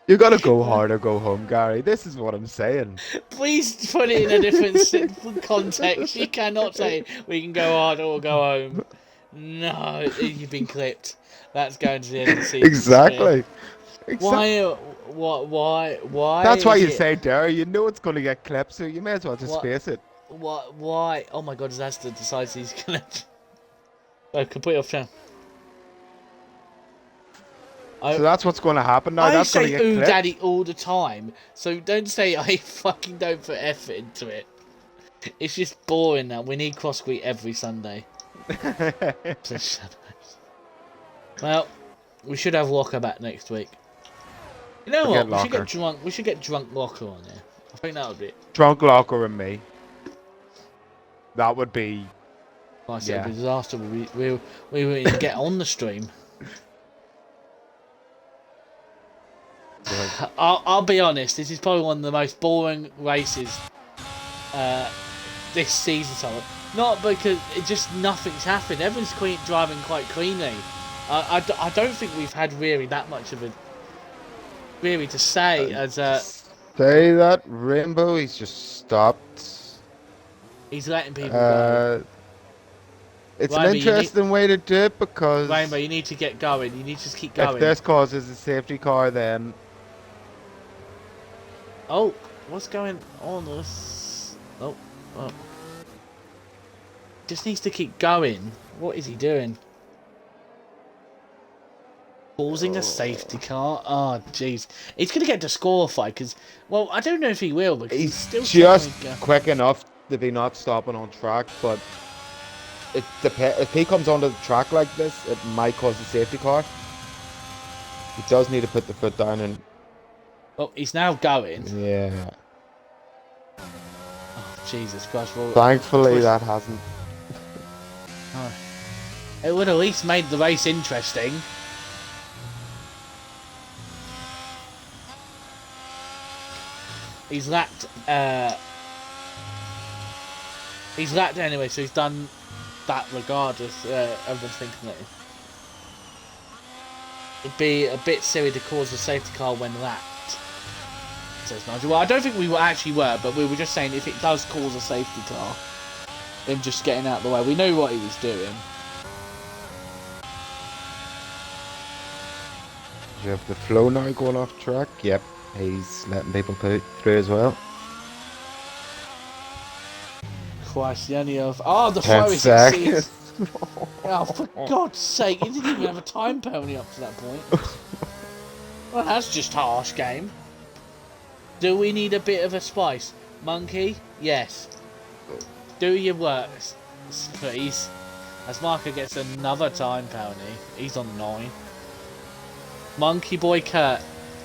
You gotta go hard or go home, Gary. This is what I'm saying. Please put it in a different context. You cannot say we can go hard or go home. No, you've been clipped. That's going to the end of the season. Exactly. Why? Why? That's why is you it, say there. You know it's gonna get clipped, so you may as well just what? face it. Why? Oh my god, Zasta decides he's gonna. Oh, complete off channel. So that's what's going to happen now. I That's going to say get ooh clipped. daddy all the time, so don't say I fucking don't put effort into it. It's just boring now. We need crossbreed every Sunday. Well, we should have Locker back next week. You know Forget what? We should Locker. get drunk. We should get drunk Locker on there. I think that would be it. Drunk Locker and me. That would be. Nice. Yeah. It would be a disaster. We wouldn't even get on the stream. I'll be honest. This is probably one of the most boring races this season. So not because it just nothing's happened. Everyone's driving quite cleanly. I don't think we've had really that much of a really to say as say that Rainbow. He's just stopped. he's letting people go. It's Rainbow, an interesting way to do it because Rainbow, you need to get going. You need to just keep going. if this causes a safety car, then oh, what's going on? Oh. Just needs to keep going. What is he doing? Causing a safety car? Oh, jeez. He's going to get disqualified because, well, I don't know if he will because he's still just quick enough to be not stopping on track. But if he comes onto the track like this, it might cause a safety car. He does need to put the foot down and. Oh, he's now going. Yeah. Oh, Jesus Christ. Well, Thankfully, that hasn't. Oh. It would at least made the race interesting. He's lapped. He's lapped anyway, so he's done that regardless. Everyone's thinking that it'd be a bit silly to cause a safety car when lapped. Says Nigel. Well, I don't think we actually were, but we were just saying if it does cause a safety car, him just getting out of the way. We knew what he was doing. You have the flow now going off track. Yep, he's letting people through as well. Christ, the only of the 10 flow is seconds. Oh, for God's sake! He didn't even have a time penalty up to that point. Well, that's just harsh, game. Do we need a bit of a spice, Monkey? Yes. Do your work, please. As Marco gets another time penalty, he's on 9. Monkey Boy Kurt,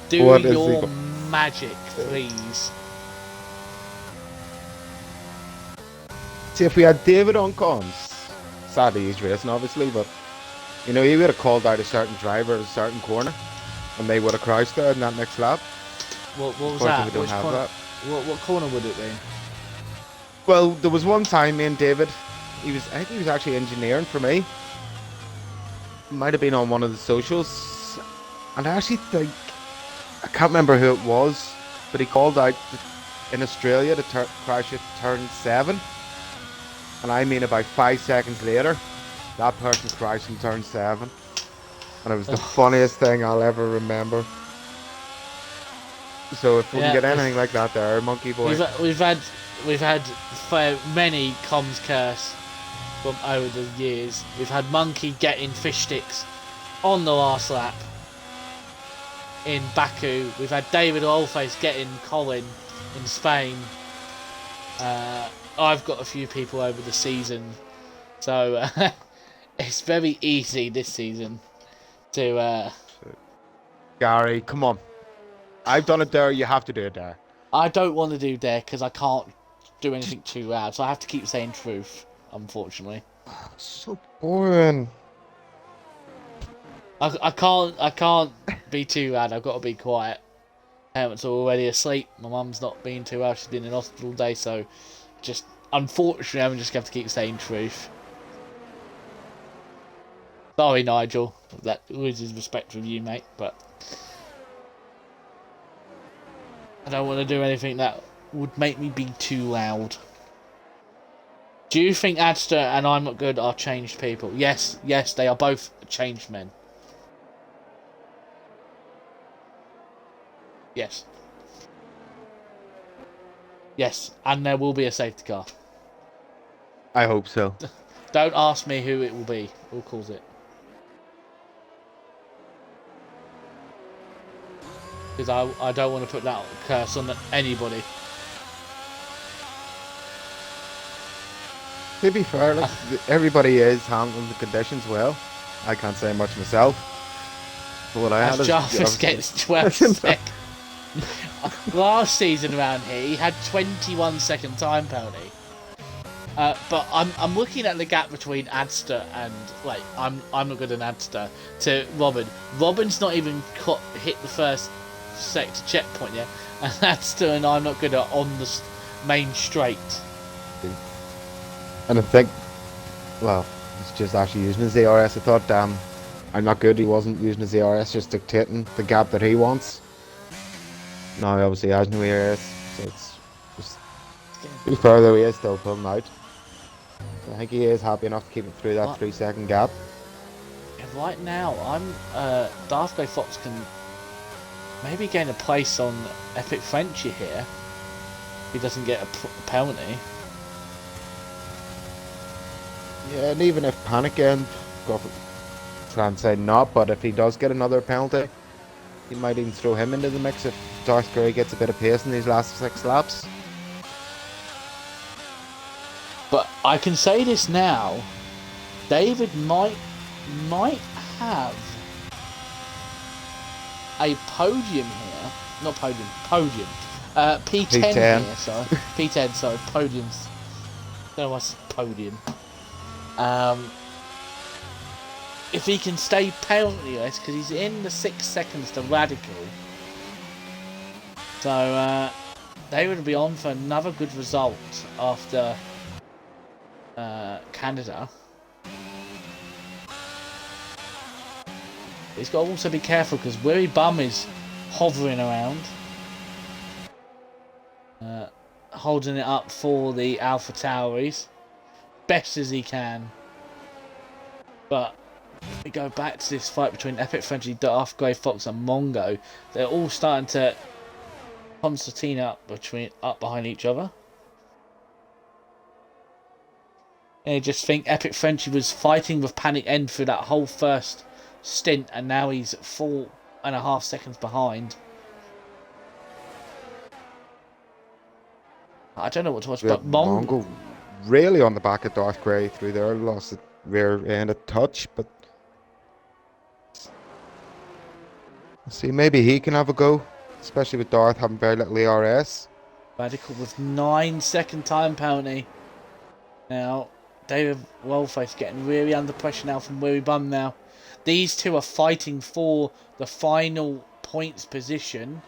do your magic, please. See, if we had David on comms, sadly he's racing obviously, but you know, he would have called out a certain driver at a certain corner, and they would have crashed there in that next lap. What was that? We don't have corner? that. What corner would it be? Well, there was one time me and David, I think he was actually engineering for me. Might have been on one of the socials, and I actually think, I can't remember who it was, but he called out in Australia to crash at turn 7. And I mean about 5 seconds later, that person crashed in turn 7. And it was the funniest thing I'll ever remember. So if we can get anything like that there, Monkey Boy. We've had many comms curse from over the years. We've had Monkey getting fish sticks on the last lap in Baku. We've had David Oldface getting Colin in Spain. I've got a few people over the season, so it's very easy this season. to. Gary, come on. I've done it there. You have to do it there. I don't want to do dare because I can't do anything too loud, so I have to keep saying truth. Unfortunately, So boring. I can't be too loud. I've got to be quiet. Parents are already asleep. My mum's not been too well. She's been in hospital all day, so just unfortunately, I'm just going to keep saying truth. Sorry, Nigel. That loses respect with you, mate. But I don't want to do anything that would make me be too loud. Do you think Adster and I'm Not Good are changed people? Yes, they are both changed men. Yes. Yes, and there will be a safety car. I hope so. Don't ask me who it will be. Who calls it? Because I don't want to put that curse on anybody. To be fair, like, everybody is handling the conditions well. I can't say much myself. But what I had As is Jarvis gets 12 seconds. Last season around here, he had 21-second time penalty. But I'm looking at the gap between Adster and I'm Not Good and Adster to Robin. Robin's not even hit the first sector checkpoint yet, and Adster and I'm Not Good are on the main straight. And I think, well, he's just actually using his ERS. I thought, I'm Not Good. He wasn't using his ERS, just dictating the gap that he wants. Now he obviously has no ERS, so it's just. To be fair though, he is still pulling out. I think he is happy enough to keep it through that 3-second gap. Right now, Darth Grey Fox can maybe gain a place on Epic Frenchie here. If he doesn't get a penalty. Yeah, and even if Panic End, try and say not, but if he does get another penalty, he might even throw him into the mix if Darth Grey gets a bit of pace in these last 6 laps. But I can say this now, David might have a podium here. Not podium. P10 here, sorry. P10, sorry. Podiums. Don't know what's podium. If he can stay penaltyless, because he's in the 6 seconds to Radical. So, they would be on for another good result after Canada. He's got to also be careful because Willy Bum is hovering around, holding it up for the Alpha Tauris best as he can. But we go back to this fight between Epic Frenchie, Darth Grey Fox, and Mongo. They're all starting to concertina up behind each other. And I just think Epic Frenchie was fighting with Panic End through that whole first stint, and now he's 4.5 seconds behind. I don't know what to watch, but Mongo really on the back of Darth Grey through there, lost the rear end a touch, but see, maybe he can have a go, especially with Darth having very little ERS. Radical with 9-second time penalty. Now, David Wellface getting really under pressure now from Willy Bum now. These two are fighting for the final points position.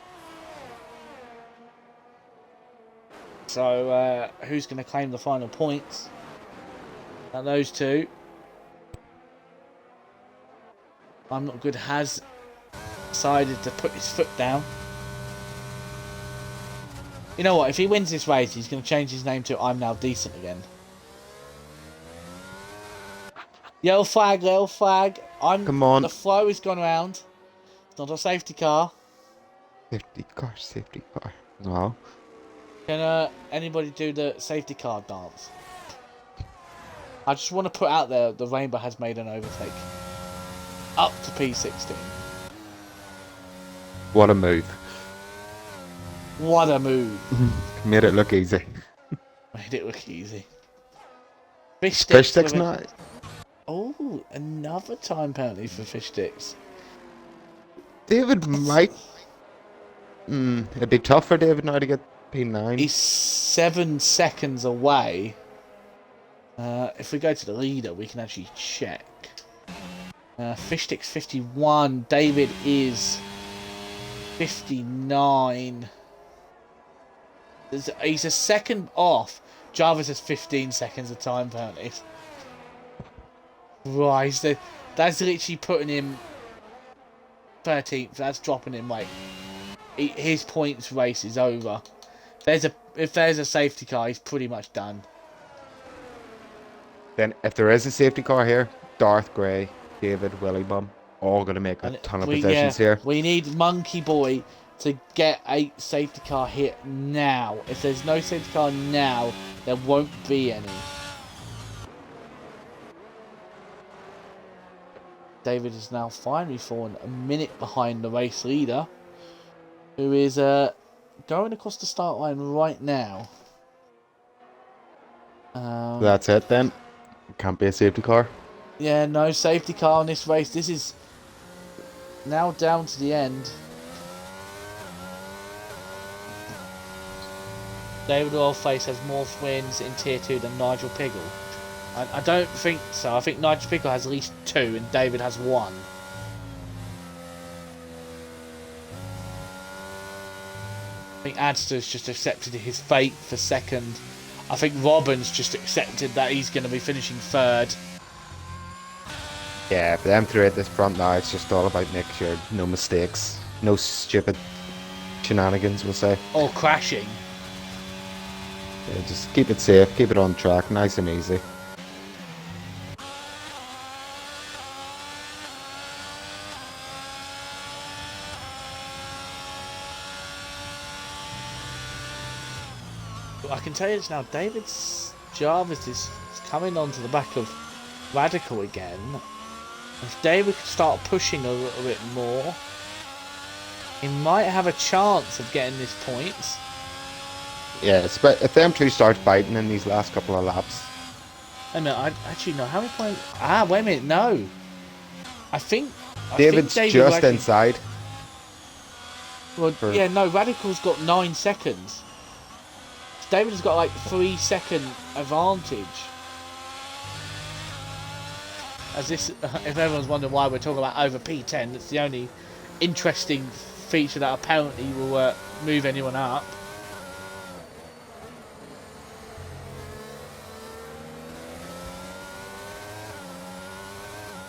So, who's going to claim the final points? Now, those two. I'm Not Good has decided to put his foot down. You know what? If he wins this race, he's going to change his name to I'm Now Decent again. Yellow flag, yellow flag. Come on. The flow has gone around. It's not a safety car. Safety car. No. Can anybody do the safety car dance? I just want to put out there the Rainbow has made an overtake. Up to P16. What a move. What a move. Made it look easy. Made it look easy. Fish sticks night. Oh, another time penalty for fish sticks. David might. It'd be tough for David now to get P9. He's 7 seconds away. If we go to the leader, we can actually check. Fishstick's 51. David is 59. He's a second off. Jarvis is 15 seconds of time penalties. Right, that's literally putting him 13th. That's dropping him like his points race is over. If there's a safety car, he's pretty much done. Then, if there is a safety car here, Darth Gray, David, Willy Bum, all going to make a ton of positions here. We need Monkey Boy to get a safety car here now. If there's no safety car now, there won't be any. David is now finally fallen a minute behind the race leader, who is going across the start line right now. That's it then. Can't be a safety car. Yeah, no safety car in this race. This is now down to the end. David Oilface has more wins in Tier 2 than Nigel Piggle. I don't think so. I think Nigel Piggle has at least 2 and David has 1. I think Adster's just accepted his fate for second. I think Robin's just accepted that he's going to be finishing 3rd. Yeah, for them three at this front now, it's just all about making sure no mistakes, no stupid shenanigans, we'll say. Or crashing. Yeah, just keep it safe, keep it on track, nice and easy. I can tell you this now, Jarvis is coming onto the back of Radical again. If David could start pushing a little bit more, he might have a chance of getting this points. Yeah, but if them two start fighting in these last couple of laps. Wait a minute, I actually know how many points. Wait a minute, no. I think David's just inside. Well, yeah, no, Radical's got 9 seconds. David has got like 3-second advantage. As this, if everyone's wondering why we're talking about over P10, it's the only interesting feature that apparently will move anyone up.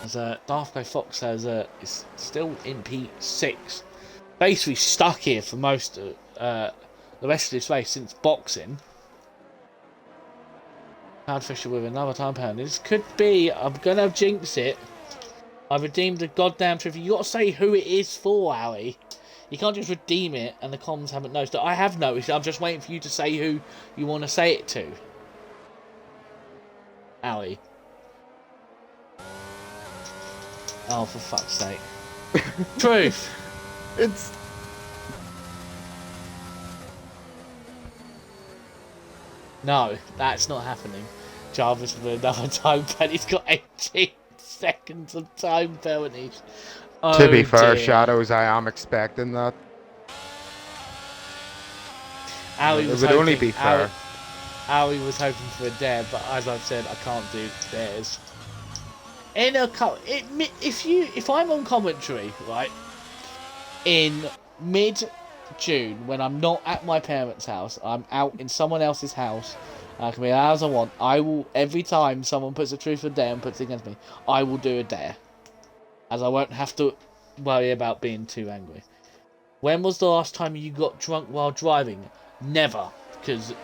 As Darth Fox has is still in P6, basically stuck here for most of the rest of this race since boxing. Cloud Fisher with another time penalty. This could be. I'm gonna jinx it. I redeemed the goddamn trophy. You gotta say who it is for, Ali. You can't just redeem it and the comms haven't noticed it. I have noticed it. I'm just waiting for you to say who you want to say it to. Ali. Oh, for fuck's sake. Truth. It's... No, that's not happening. Jarvis with another time penalty. He's got 18 seconds of time penalties. Oh, to be fair, dear. Shadows, I am expecting that. Ali it would only be fair. Ali was hoping for a dare, but as I've said, I can't do dares. In a if I'm on commentary, right, in mid-June when I'm not at my parents' house, I'm out in someone else's house. I can be as loud as I want. I will, every time someone puts a truth or dare and puts it against me, I will do a dare, as I won't have to worry about being too angry. When was the last time you got drunk while driving? Never, because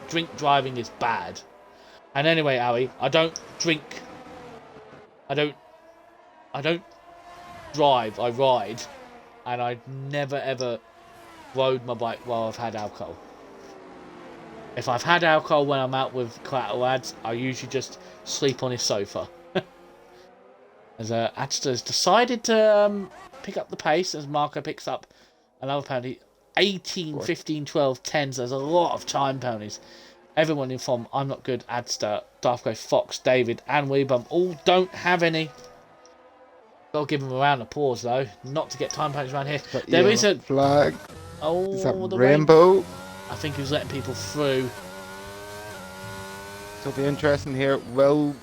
drink driving is bad. And anyway, Ali, I don't drink. I don't drive, I ride. And I never ever rode my bike while I've had alcohol. If I've had alcohol when I'm out with collateral lads, I usually just sleep on his sofa. As Adster has decided to pick up the pace as Marco picks up another penalty. 18, 15, 12, 10s. There's a lot of time penalties. Everyone in from I'm Not Good, Adster, Darth Grey, Fox, David, and Weebum all don't have any. Got to give him a round of applause though, not to get time punch around here. But There yeah, is a flag. Is that the rainbow? I think he was letting people through. So it'll be interesting here. Will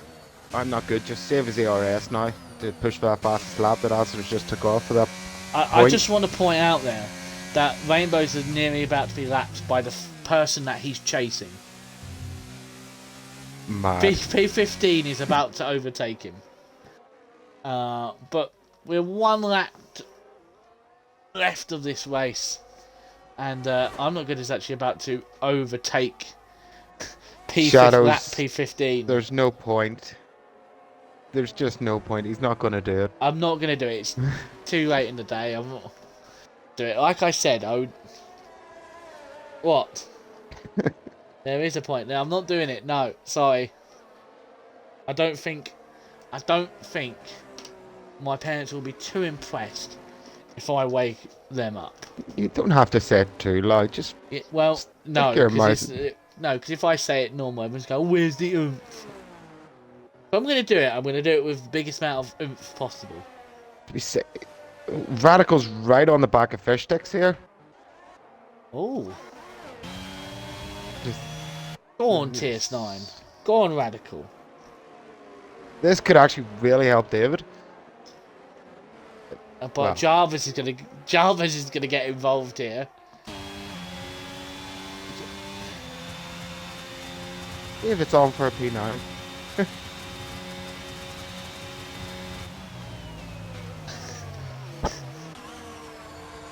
I'm not good. Just save his ERS now to push for that fastest lap that Alcindor just took off for that I just want to point out there that Rainbow's is nearly about to be lapped by the person that he's chasing. Mad. P15 is about to overtake him. But we're one lap left of this race. And I'm not good is actually about to overtake Shadows, lap P15. There's no point. There's just no point. He's not going to do it. I'm not going to do it. It's too late in the day. I'm not do it. Like I said, I would... What? There is a point. No, I'm not doing it. No, sorry. I don't think my parents will be too impressed if I wake them up. You don't have to say it too loud. Just well, no, because if I say it normal, everyone's going, "Where's the oomph?" If I'm going to do it, I'm going to do it with the biggest amount of oomph possible. Radical's right on the back of fish sticks here. Oh. Just go on, TS9. Go on, Radical. This could actually really help David. But well, Jarvis is gonna get involved here. If it's on for a P9.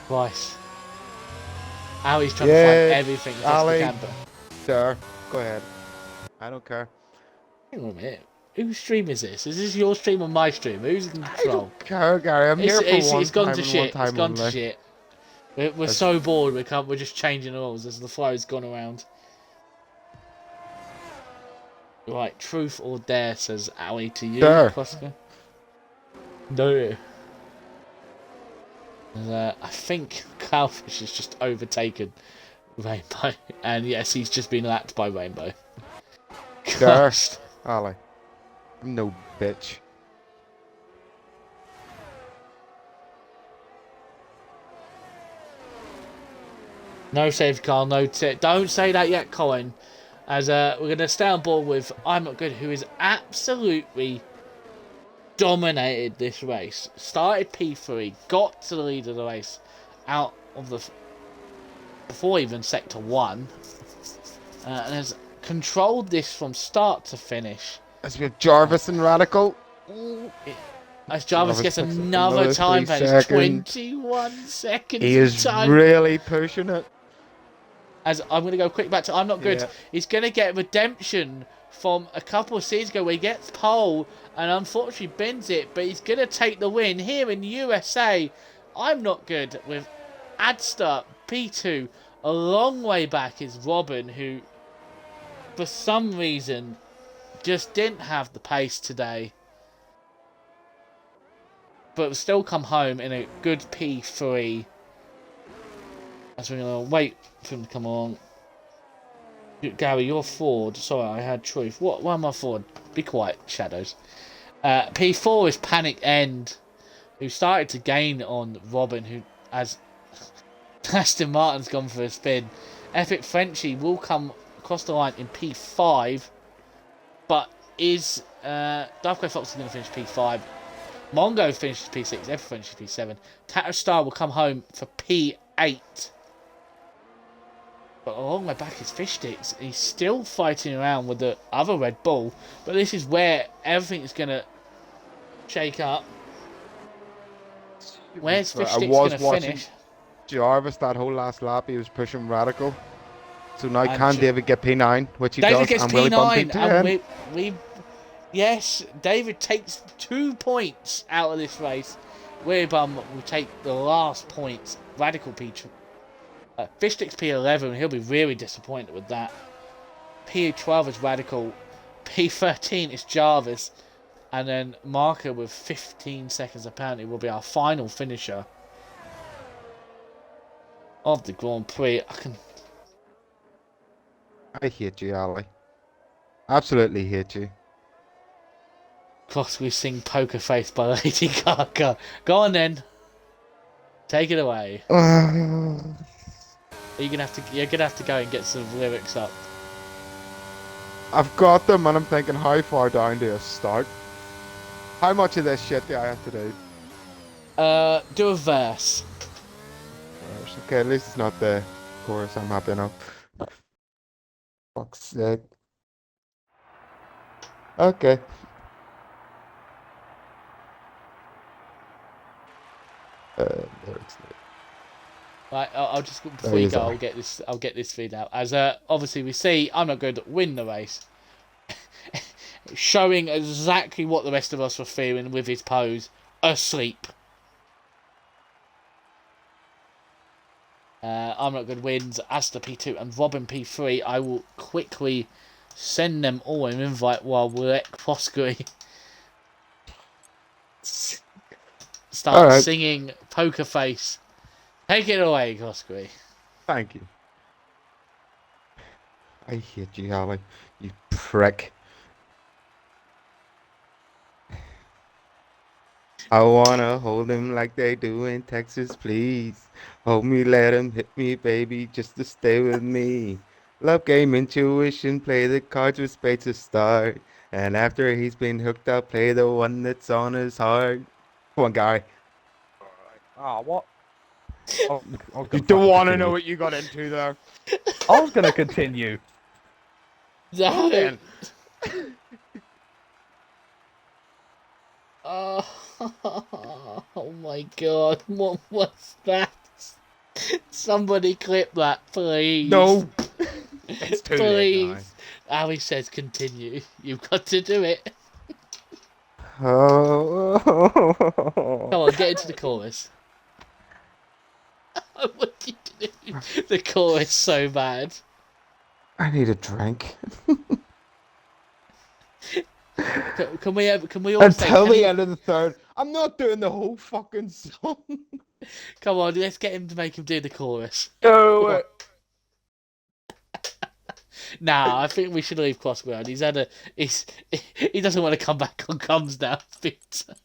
Right. Ali's trying to find everything across the camper. Sir, go ahead. I don't care. Hang on a minute. Whose stream is this? Is this your stream or my stream? Who's in control? I don't care, Gary. I'm here for one it's gone time to and shit. one time It's gone only. to shit. We're so bored. We're just changing the rules as the flow's gone around. Right, truth or dare, says Ali to you, Koska. No. I think Cowfish has just overtaken Rainbow. And yes, he's just been lapped by Rainbow. Gosh. Ali. I'm no bitch. No safety car, no tip. Don't say that yet, Colin. As we're going to stay on board with I'm Not Good, who is absolutely dominated this race. Started P3, got to the lead of the race out of the... before even Sector 1. And has controlled this from start to finish. As we have Jarvis and Radical. As Jarvis gets another time pace, 21 seconds. He is really pushing it. As I'm going to go quick back to I'm Not Good. Yeah. He's going to get redemption from a couple of seasons ago where he gets pole and unfortunately bends it, but he's going to take the win here in the USA. I'm Not Good with Adster P2. A long way back is Robin, who for some reason just didn't have the pace today, but still come home in a good P3. As we're going to wait for him to come along. Gary, you're forward. Sorry, I had truth. Why am I forward? Be quiet, Shadows. P4 is Panic End, who started to gain on Robin, who, as Aston Martin's gone for a spin. Epic Frenchie will come across the line in P5, but is Dark Grey Fox is going to finish P5. Mongo finishes P6, Epic Frenchie P7. Tato Star will come home for P8. But along my back is Fish Sticks. He's still fighting around with the other Red Bull, but this is where everything is going to shake up. Where's Fish Sticks going to finish? Jarvis, that whole last lap, he was pushing Radical. So now can David get P9, which he David does, gets and P9, and yes, David takes 2 points out of this race. Weebum will take the last points. Radical P2. Fish Sticks P11, he'll be really disappointed with that. P12 is Radical. P13 is Jarvis. And then Marker with 15 seconds apparently will be our final finisher of the Grand Prix. I hate you, Ali. Absolutely hate you. Crosby sing Poker Face by Lady Gaga. Go on then. Take it away. You're gonna have to go and get some lyrics up. I've got them, and I'm thinking, how far down do I start? How much of this shit do I have to do? Do a verse. Okay, at least it's not the chorus. I'm happy enough. Fuck's sake. Okay. Lyrics. Right, I'll just before you go, I'll get this feed out. As obviously we see, I'm not going to win the race, showing exactly what the rest of us were feeling with his pose, asleep. I'm not good wins. Asta P2 and Robin P3. I will quickly send them all an invite while we're at Crosby start singing Poker Face. Take it away, Crosby. Thank you. I hate you, Holly. You prick. I wanna hold him like they do in Texas, please. Hold me, let him hit me, baby, just to stay with me. Love game intuition, play the cards with spades to start. And after he's been hooked up, play the one that's on his heart. Come on, guy. Ah, what? I was You gonna don't fucking want to know continue. what you got into there. I was gonna continue. Well, then. Oh my god, what was that? Somebody clip that, please. No. It's too late now. Please. Ali says continue. You've got to do it. Oh. Come on, get into the chorus. What are you doing? The chorus so bad. I need a drink. Can we all Until say, the end of the third. I'm not doing the whole fucking song. come on, let's get him to make him do the chorus. No. Nah, I think we should leave Crosby on. He doesn't want to come back on Comes Down Pizza.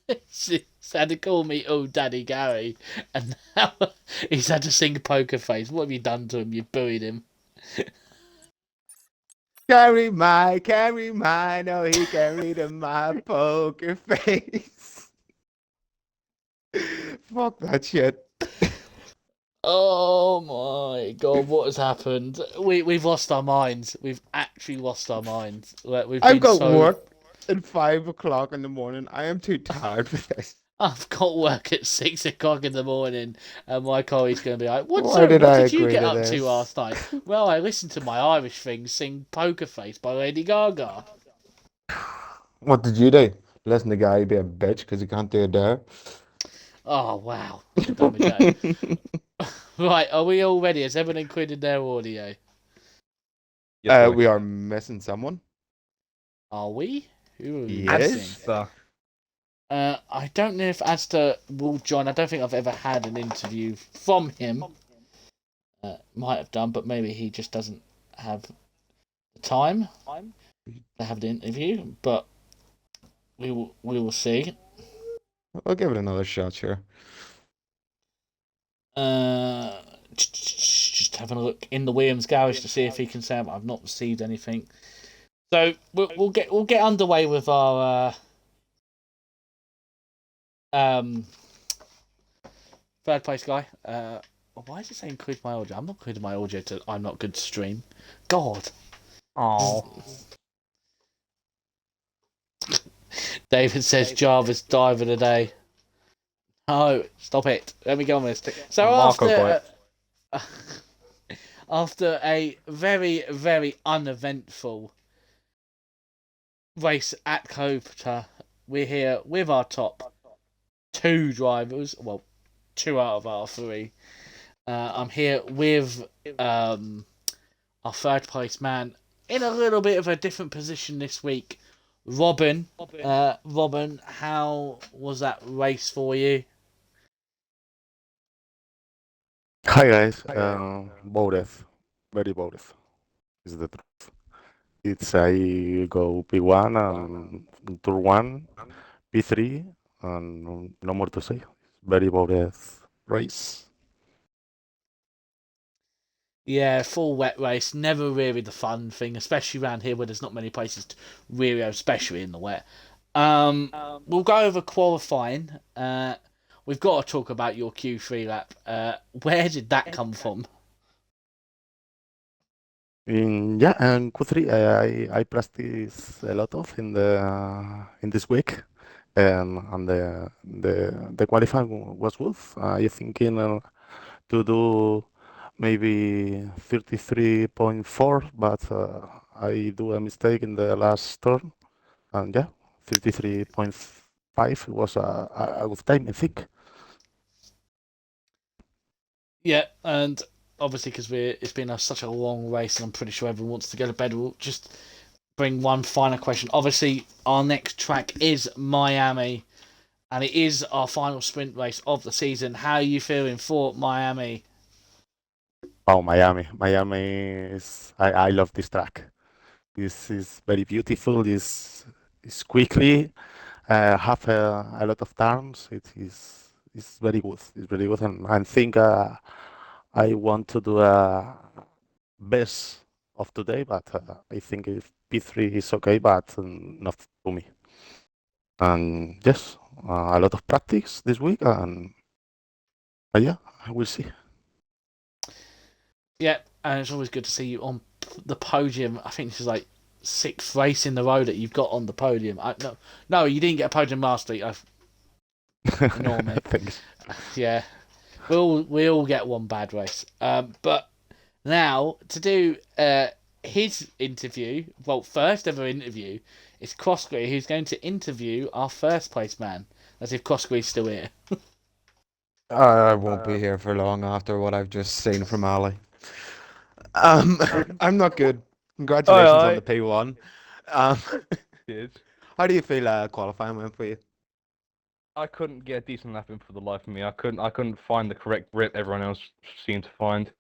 He's had to call me Daddy Gary, and now he's had to sing Poker Face. What have you done to him? You buried him. Carry my, no, he carried my poker face. Fuck that shit. Oh my god, what has happened? We've lost our minds. We've actually lost our minds. I've got work at 5 o'clock in the morning. I am too tired for this. I've got work at 6 o'clock in the morning, and my colleague's going to be like, what Why did I did you agree get to up to this? last night? Well, I listened to my Irish thing sing Poker Face by Lady Gaga. What did you do? Listen to the guy be a bitch because he can't do a dare. Oh, wow. Done with that. Right, are we all ready? Has everyone included their audio? Yes, We are missing someone. Are we? Who are we Yes. missing? I don't know if Asta will join. I don't think I've ever had an interview from him. Might have done, but maybe he just doesn't have the time to have the interview. But we will see. I'll give it another shot, sure. Just having a look in the Williams garage to see if he can say I've not received anything. So we'll get underway with our third place guy. Why is it saying include my audio? I'm not including my audio to I'm not good to stream. God. Oh. David says Jarvis dive of the day. No, stop it. Let me go on this. So after a very, very uneventful race at COTA, we're here with our top 2 drivers. Well, 2 out of our 3. I'm here with our third place man in a little bit of a different position this week. Robin, how was that race for you? Hi guys, both. Very both is the truth. It's I go P1 and Tour 1, P3, and no more to say. Very boring race. Yeah, full wet race, never really the fun thing, especially around here where there's not many places to really go, especially in the wet. We'll go over qualifying. We've got to talk about your Q3 lap. Where did that come from? Yeah, and Q3 I practice a lot of in this week, and the qualifying was good. I thinking to do maybe 33.4, but I do a mistake in the last turn, and yeah, 33.5 was a good time, I think. Yeah, and obviously because it's been such a long race, and I'm pretty sure everyone wants to go to bed. We'll just bring one final question. Obviously, our next track is Miami, and it is our final sprint race of the season. How are you feeling for Miami? Oh, Miami. Miami is, I love this track. This is very beautiful. This quickly, have a lot of turns. It is it's very good. It's very good, and I think I want to do a best of today, but I think if P3 is okay, but not to me. And yes, a lot of practice this week, and yeah, I will see. Yeah, and it's always good to see you on the podium. I think this is like sixth race in the row that you've got on the podium. No, you didn't get a podium last week. Ignore me. Thanks. Yeah, we all get one bad race. But now to do his interview, well, first ever interview, is Crossgree, who's going to interview our first place man. As if Crossgree's still here. I won't be here for long after what I've just seen from Ali. I'm not good. Congratulations on Aye, the P1. Um, cheers. how do you feel qualifying went for you? I couldn't get a decent lap in for the life of me. I couldn't find the correct grip everyone else seemed to find.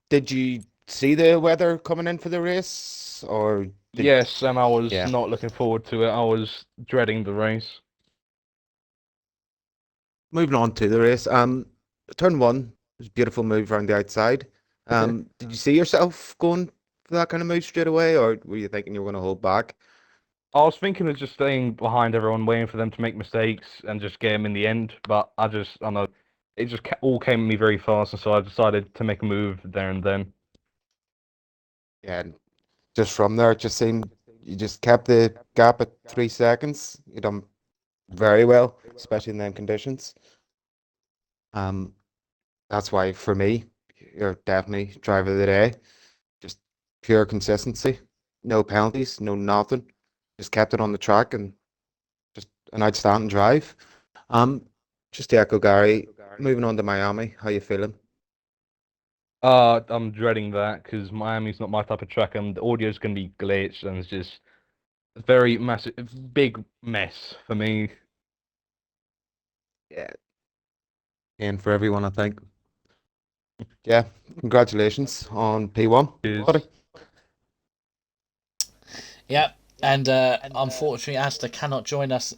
Did you see the weather coming in for the race, or did Yes, and I was yeah? not looking forward to it. I was dreading the race. Moving on to the race. Turn one was a beautiful move around the outside. Did you see yourself going for that kind of move straight away, or were you thinking you were going to hold back? I was thinking of just staying behind everyone, waiting for them to make mistakes and just get them in the end. But I don't know, it just all came at me very fast, and so I decided to make a move there and then. Yeah, and just from there, it just seemed you just kept the gap at 3 seconds. You done very well, especially in them conditions. Um, that's why for me, you're definitely driver of the day. Just pure consistency, no penalties, no nothing. Just kept it on the track and just an outstanding drive. Um, just to echo Gary, moving on to Miami, how you feeling? I'm dreading that because Miami's not my type of track, and the audio's gonna be glitched, and it's just a very massive, big mess for me. Yeah, and for everyone, I think. Yeah, congratulations on P1, buddy. Is Yeah, and unfortunately, Asta cannot join us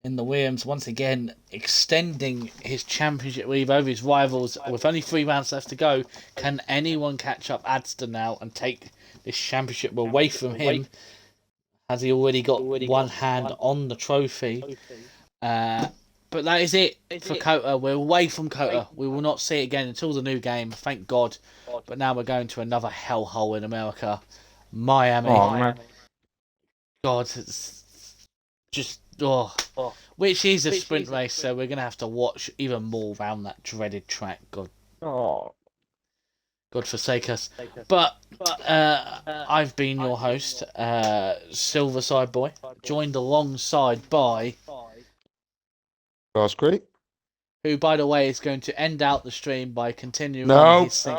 in the Williams once again, extending his championship lead over his rivals with only 3 rounds left to go. Can anyone catch up Adster now and take this championship away from him? Has he already got one hand on the trophy? But that is it for COTA. We're away from COTA. We will not see it again until the new game, thank God. But now we're going to another hellhole in America, Miami. oh man, God, it's just which is a sprint race, so we're gonna have to watch even more around that dreaded track. oh God forsake us. But I've been your host, Silverside Boy, joined alongside by That's great. who, by the way, is going to end out the stream by continuing on No, his thing.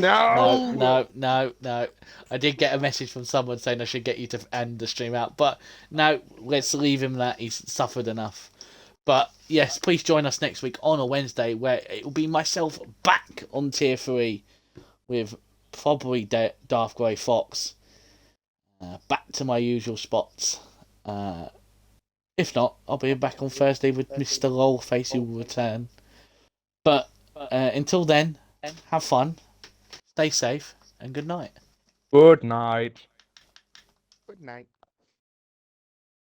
No, no. no. I did get a message from someone saying I should get you to end the stream out, but no, let's leave him that. He's suffered enough. But yes, please join us next week on a Wednesday where it will be myself back on tier 3 with probably Darth Grey Fox, back to my usual spots. If not, I'll be back on Thursday with Mr. Lolface, who will return. But until then, have fun, stay safe, and good night. Good night. Good night.